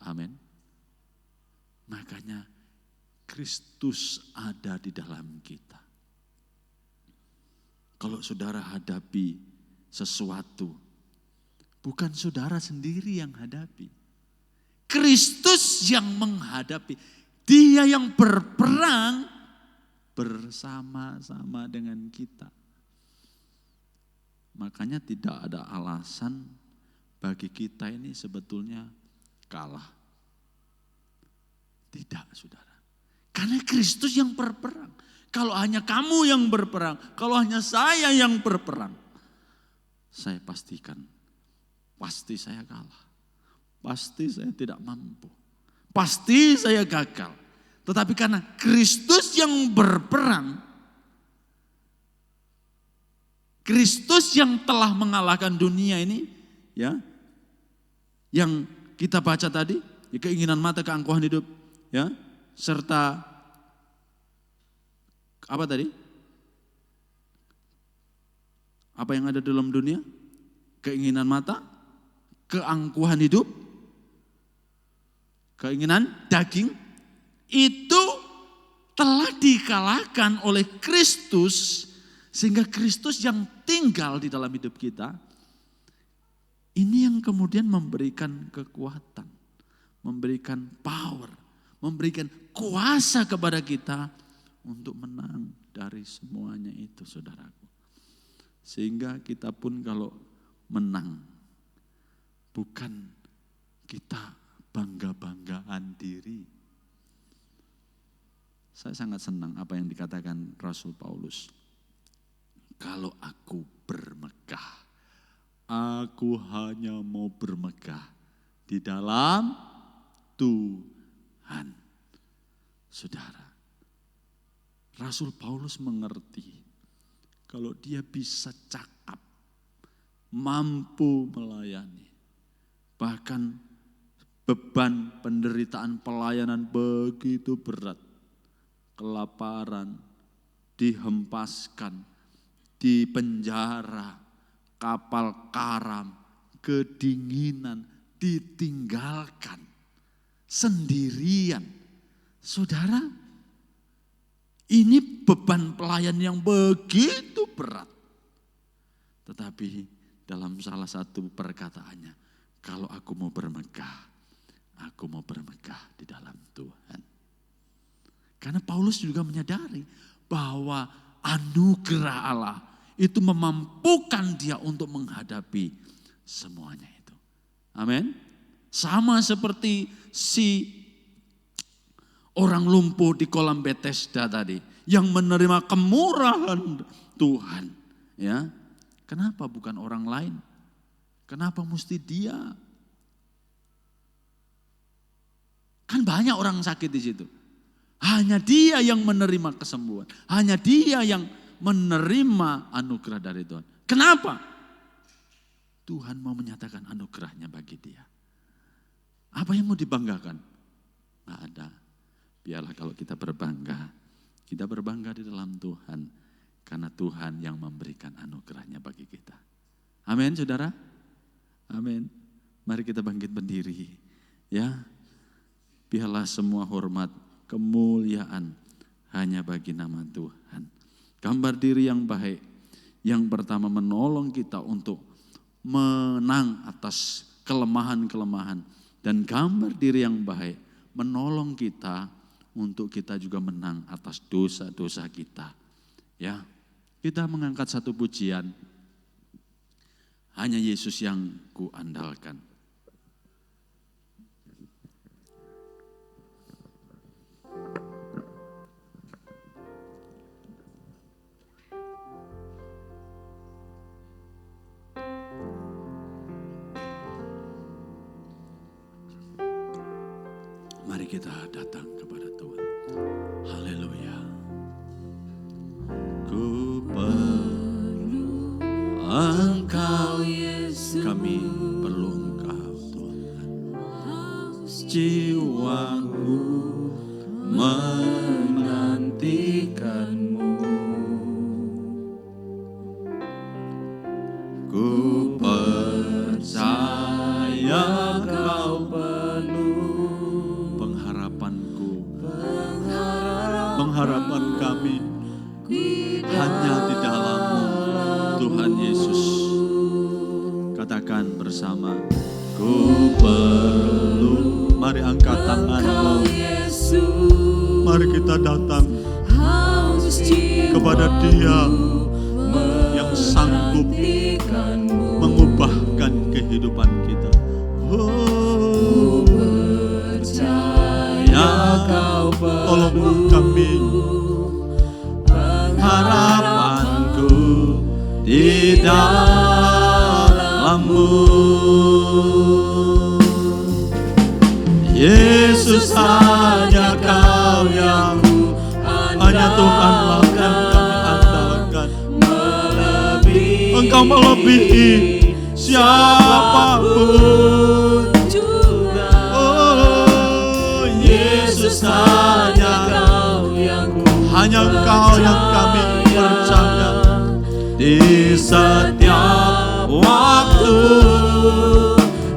Amin. Makanya Kristus ada di dalam kita. Kalau saudara hadapi sesuatu, bukan saudara sendiri yang hadapi. Kristus yang menghadapi. Dia yang berperang bersama-sama dengan kita. Makanya tidak ada alasan bagi kita ini sebetulnya kalah. Tidak, saudara. Karena Kristus yang berperang. Kalau hanya kamu yang berperang, kalau hanya saya yang berperang, saya pastikan, pasti saya kalah. Pasti saya tidak mampu. Pasti saya gagal. Tetapi karena Kristus yang berperang, Kristus yang telah mengalahkan dunia ini, ya, yang kita baca tadi, ya, keinginan mata, keangkuhan hidup, ya, serta apa tadi? Apa yang ada dalam dunia? Keinginan mata, keangkuhan hidup, keinginan daging, itu telah dikalahkan oleh Kristus, sehingga Kristus yang tinggal di dalam hidup kita, ini yang kemudian memberikan kekuatan, memberikan power, memberikan kuasa kepada kita untuk menang dari semuanya itu, saudaraku. Sehingga kita pun kalau menang, bukan kita bangga-banggaan diri. Saya sangat senang apa yang dikatakan Rasul Paulus. Kalau aku bermegah, aku hanya mau bermegah di dalam Tuhan. Saudara, Rasul Paulus mengerti kalau dia bisa cakap, mampu melayani, bahkan beban penderitaan pelayanan begitu berat, kelaparan, dihempaskan, di penjara, kapal karam, kedinginan, ditinggalkan, sendirian. Saudara, ini beban pelayan yang begitu berat. Tetapi dalam salah satu perkataannya, kalau aku mau bermegah, aku mau bermegah di dalam Tuhan. Karena Paulus juga menyadari bahwa anugerah Allah itu memampukan dia untuk menghadapi semuanya itu. Amin. Sama seperti si orang lumpuh di kolam Bethesda tadi yang menerima kemurahan Tuhan, ya. Kenapa bukan orang lain? Kenapa mesti dia? Kan banyak orang sakit di situ. Hanya dia yang menerima kesembuhan. Hanya dia yang menerima anugerah dari Tuhan. Kenapa? Tuhan mau menyatakan anugerahnya bagi dia. Apa yang mau dibanggakan? Nggak ada. Biarlah kalau kita berbangga di dalam Tuhan. Karena Tuhan yang memberikan anugerahnya bagi kita. Amin, saudara. Amin. Mari kita bangkit berdiri. Ya, biarlah semua hormat, kemuliaan hanya bagi nama Tuhan. Gambar diri yang baik. Yang pertama menolong kita untuk menang atas kelemahan-kelemahan. Dan gambar diri yang baik menolong kita untuk kita juga menang atas dosa-dosa kita. Ya, kita mengangkat satu pujian. Hanya Yesus yang kuandalkan. Mari kita datang kepada Tuhan. Haleluya. Ku perlu Engkau Yesus. Kami perlu jiwaku menantikanmu. Ku percaya Kau penuh pengharapanku, pengharapan kami hanya di dalam-Mu, Tuhan Yesus. Katakan bersama, ku perlu. Mari angkat tanganmu. Mari kita datang kepada Dia yang sanggup mengubahkan kehidupan kita. Oh, percaya Kau tolong kami. Harapanku di dalam-Mu. Yesus, hanya Kau yang, hanya Tuhanlah yang kami andalkan. Engkau melebihi siapapun. Oh Yesus, hanya Engkau yang kami percaya. Di setiap waktu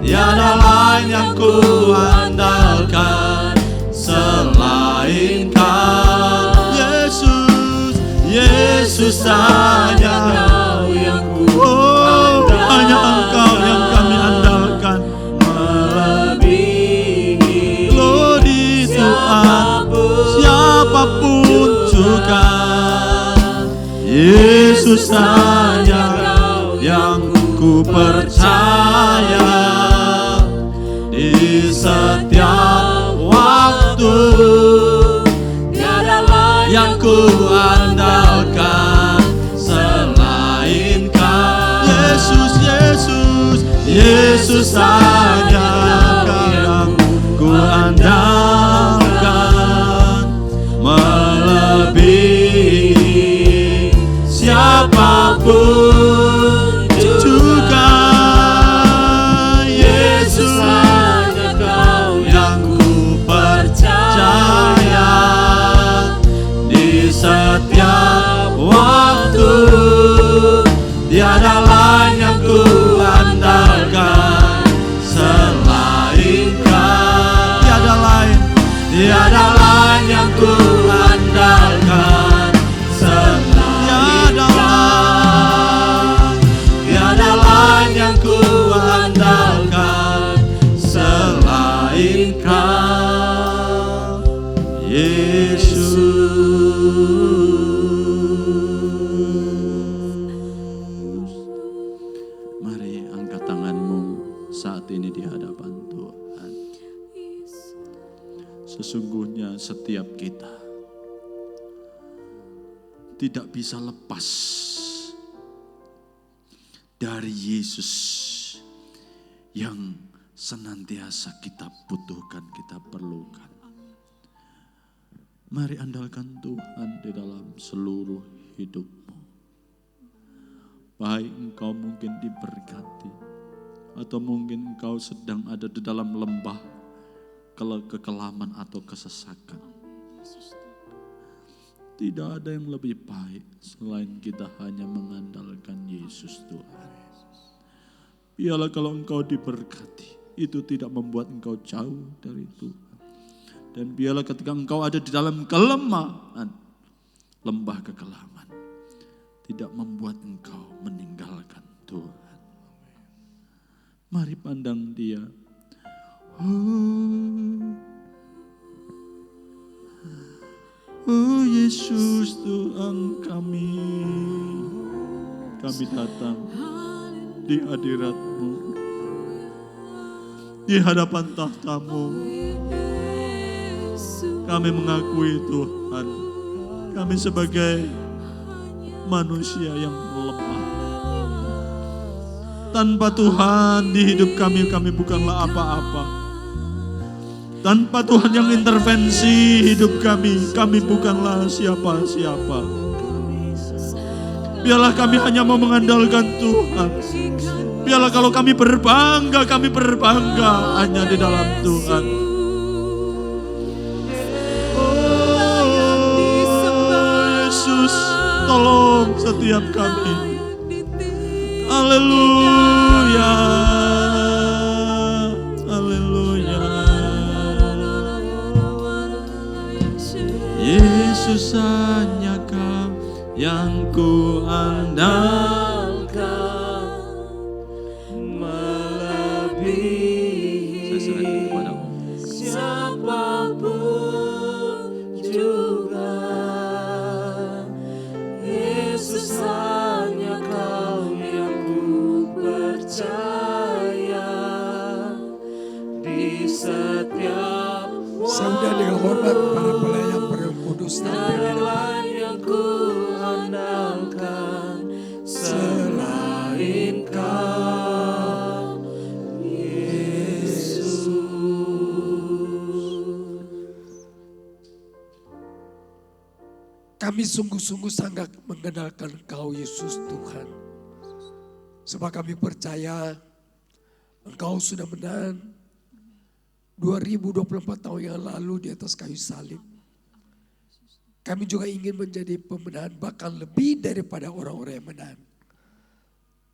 tiada lain yang ku andalkan selain Kau. Yesus, Yesus, hanya Kau yang ku andalkan. Hanya Engkau yang kami andalkan. Melebihi di Tuhan siapapun juga. Yesus, hanya Kau yang ku percaya. Di setiap waktu tiada lain yang ku andalkan selain Kau. Yesus, Yesus, Yesus, hanya Kau yang ku andalkan. Melebihi siapapun juga. Yesus, hanya Kau yang ku percaya. Di setiap waktu tiada lain yang ku andalkan selain Kau. Tiada lain yang ku andalkan selain Kau. Tiada lain yang ku andalkan selain Kau, Yesus. Mari angkat tanganmu saat ini di hadapan Tuhan. Sesungguhnya setiap kita tidak bisa lepas dari Yesus yang senantiasa kita butuhkan, kita perlukan. Mari andalkan Tuhan di dalam seluruh hidupmu. Baik engkau mungkin diberkati, atau mungkin engkau sedang ada di dalam lembah kekelaman atau kesesakan. Tidak ada yang lebih baik selain kita hanya mengandalkan Yesus Tuhan. Biarlah kalau engkau diberkati, itu tidak membuat engkau jauh dari Tuhan. Dan biarlah ketika engkau ada di dalam kelemahan, lembah kekelaman, tidak membuat engkau meninggalkan Tuhan. Mari pandang Dia. Oh Yesus Tuhan kami datang di hadirat-Mu, di hadapan tahta-Mu. Kami mengakui Tuhan, kami sebagai manusia yang lemah. Tanpa Tuhan di hidup kami bukanlah apa-apa. Tanpa Tuhan yang intervensi hidup kami bukanlah siapa-siapa. Biarlah kami hanya mau mengandalkan Tuhan. Biarlah kalau kami berbangga hanya di dalam Tuhan. menolong setiap kami. Haleluya. Haleluya. Yesus hanya Kau yang ku andalkan, melebihi saya serahkan kepadamu siapapun juga. Yesus hanya Kau yang ku percaya di setiap Saudara dengan hormat para pelayan Roh Kudus dan Tiada yang ku andalkan selain Kau, Yesus. kami sungguh-sungguh sangat mengenalkan Engkau Yesus Tuhan. Sebab kami percaya Engkau sudah menang 2024 tahun yang lalu di atas kayu salib. Kami juga ingin menjadi pemenang bahkan lebih daripada orang-orang yang menang.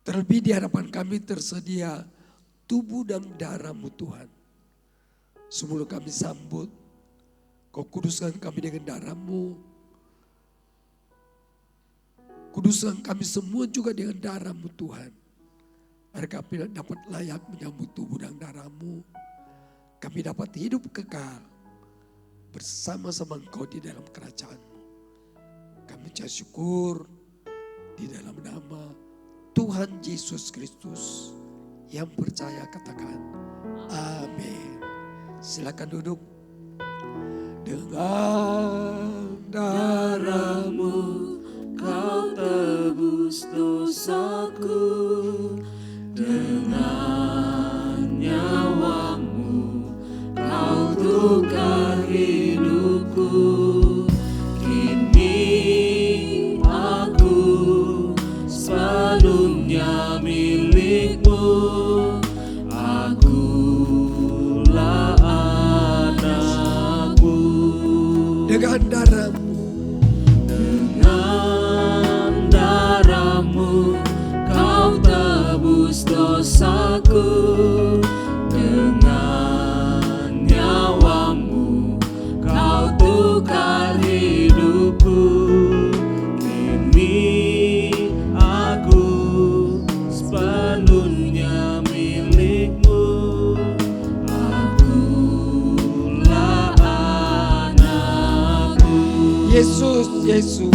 Terlebih di hadapan kami tersedia tubuh dan darah-Mu Tuhan. Sebelum kami sambut, Kau kuduskan kami dengan darah-Mu. Kuduskan kami semua juga dengan darah-Mu Tuhan. Agar kami dapat layak menyambut tubuh dan darah-Mu. Kami dapat hidup kekal bersama-sama Engkau di dalam kerajaan-Mu. Kami ucap syukur di dalam nama Tuhan Yesus Kristus. Yang percaya katakan amin. Silakan duduk. Dengan darah-Mu Kau tebus dosaku, dengan nyawa-Mu Kau tukar hidupku. Kini aku sepenuhnya milik-Mu. Akulah anak-Mu. dengan darah-Mu Dengan darah-Mu Kau tebus dosaku, dengan nyawa-Mu Kau tukar hidupku. Kini aku sepenuhnya milik-Mu. Akulah anak-Mu. Yesus, Yesus.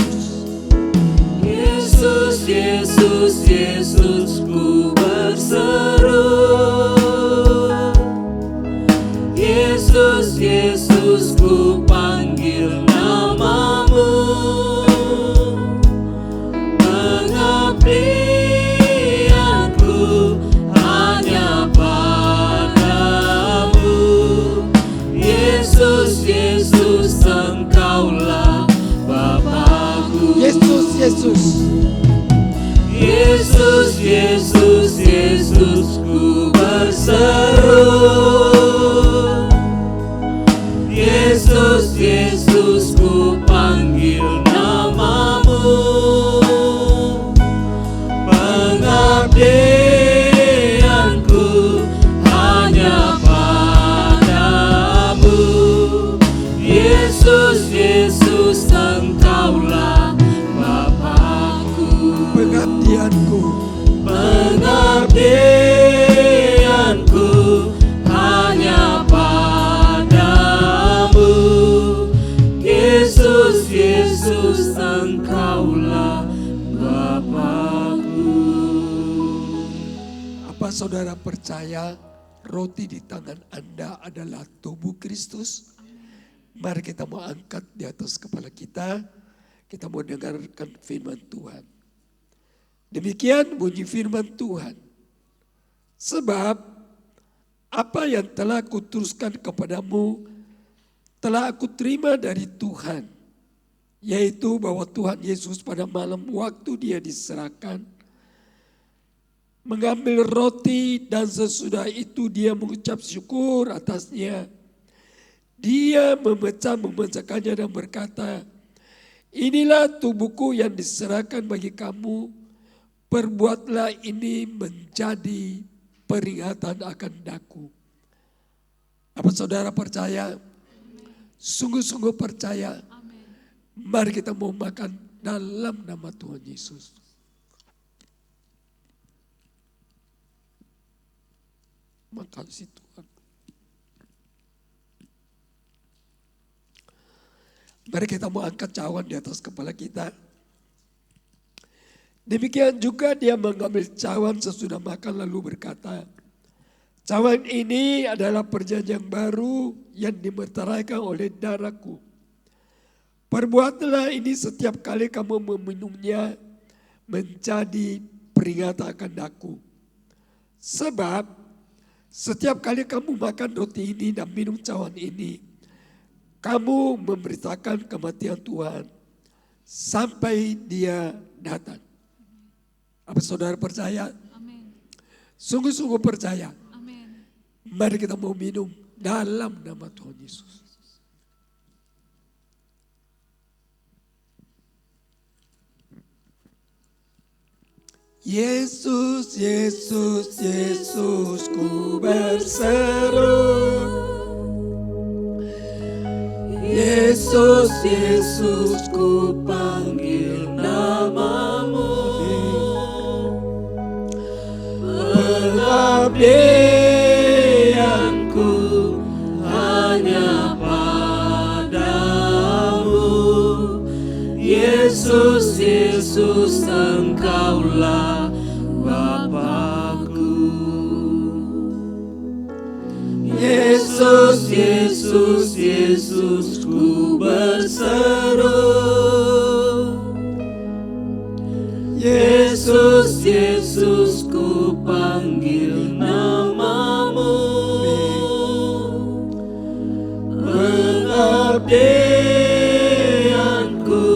Yesus, Yesus, Yesus, ku berseru. Yesus, Yesus, ku panggil nama-Mu. Pengabdianku hanya padamu. Yesus, Yesus, Engkaulah Bapa-Ku. Yesus, Yesus. Yesus, Yesus, Yesus, ku berseru. Yesus, Yesus, ku panggil nama-Mu. Pengabdianku hanya padamu. Yesus, Yesus, Engkaulah Bapa-Ku. Pengabdianku Pengabdianku hanya padamu. Yesus, Yesus, Engkaulah Bapa-Ku. Apa saudara percaya roti di tangan Anda adalah tubuh Kristus? Mari kita mau angkat di atas kepala kita. Kita mau dengarkan firman Tuhan. Demikian bunyi firman Tuhan. Sebab apa yang telah kuteruskan kepadamu telah aku terima dari Tuhan. Yaitu bahwa Tuhan Yesus pada malam waktu dia diserahkan, mengambil roti dan sesudah itu dia mengucap syukur atasnya. Dia memecahkannya dan berkata, Inilah tubuhku yang diserahkan bagi kamu. Perbuatlah ini menjadi peringatan akan daku. Apa saudara percaya? Sungguh-sungguh percaya. Mari kita mau makan dalam nama Tuhan Yesus. Makasih Tuhan. Mari kita mau angkat cawan di atas kepala kita. Demikian juga dia mengambil cawan sesudah makan lalu berkata, cawan ini adalah perjanjian baru yang dimeteraikan oleh darahku. Perbuatlah ini setiap kali kamu meminumnya menjadi peringatan akan daku. Sebab setiap kali kamu makan roti ini dan minum cawan ini, kamu memberitakan kematian Tuhan sampai dia datang. Apa saudara percaya? Amin. Sungguh-sungguh percaya. Amin. Mari kita mau minum dalam nama Tuhan Yesus. Yesus, Yesus, Yesus, ku berseru. Yesus, Yesus, ku panggil namamu. Pengabdianku hanya padamu. Yesus, Yesus, Engkaulah Bapa-Ku. Yesus, Yesus, Yesus, ku berseru. Yesus, Yesus, ku panggil namamu. Pengabdianku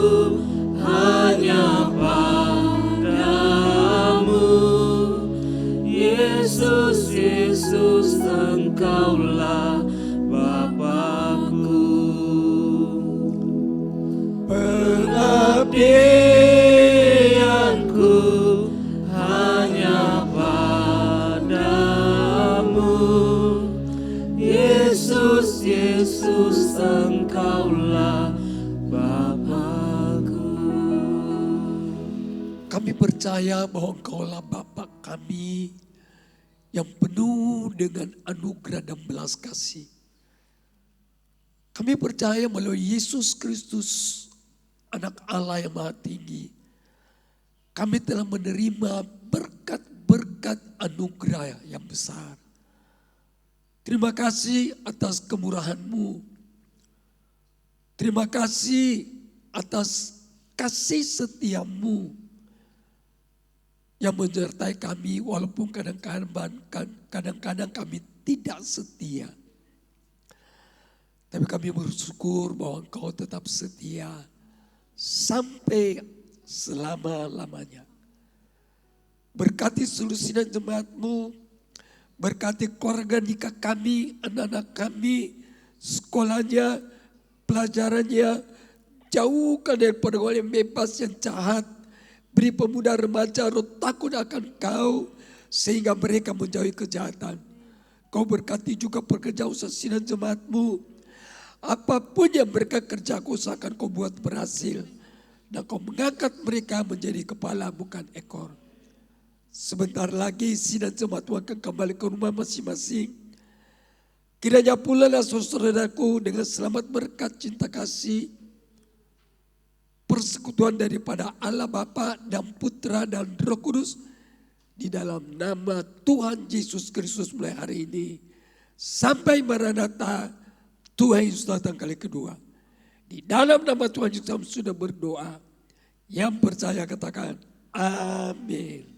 hanya padamu. Yesus, Yesus, Engkaulah Bapa-Ku. Pengabdianku hanya padamu. Yesus, Yesus, Engkaulah Bapa-Ku. Kami percaya bahwa Engkaulah Bapa kami yang penuh dengan anugerah dan belas kasih. Kami percaya melalui Yesus Kristus, Anak Allah yang Maha Tinggi, kami telah menerima berkat-berkat anugerah yang besar. Terima kasih atas kemurahan-Mu. Terima kasih atas kasih setia-Mu yang menyertai kami walaupun kadang-kadang kami tidak setia. Tapi kami bersyukur bahwa Engkau tetap setia sampai selama-lamanya. Berkati seluruh sidang jemaat-Mu, berkati keluarga nikah kami, anak-anak kami, sekolahnya, pelajarannya, jauhkan daripada orang yang bebas, yang jahat. Beri pemuda remaja roh takut akan Kau sehingga mereka menjauhi kejahatan. Kau berkati juga pekerja usaha sidang jemaat-Mu. Apapun yang mereka kerja, Kau usahakan Kau buat berhasil. Dan Kau mengangkat mereka menjadi kepala bukan ekor. Sebentar lagi sidang jemaat-Mu akan kembali ke rumah masing-masing. Kiranya pula saudaraku dengan selamat berkat cinta kasih, persekutuan daripada Allah Bapa dan Putra dan Roh Kudus di dalam nama Tuhan Yesus Kristus mulai hari ini sampai Maranatha, Tuhan Yesus datang kali kedua. Di dalam nama Tuhan Yesus sudah berdoa. Yang percaya katakan amin.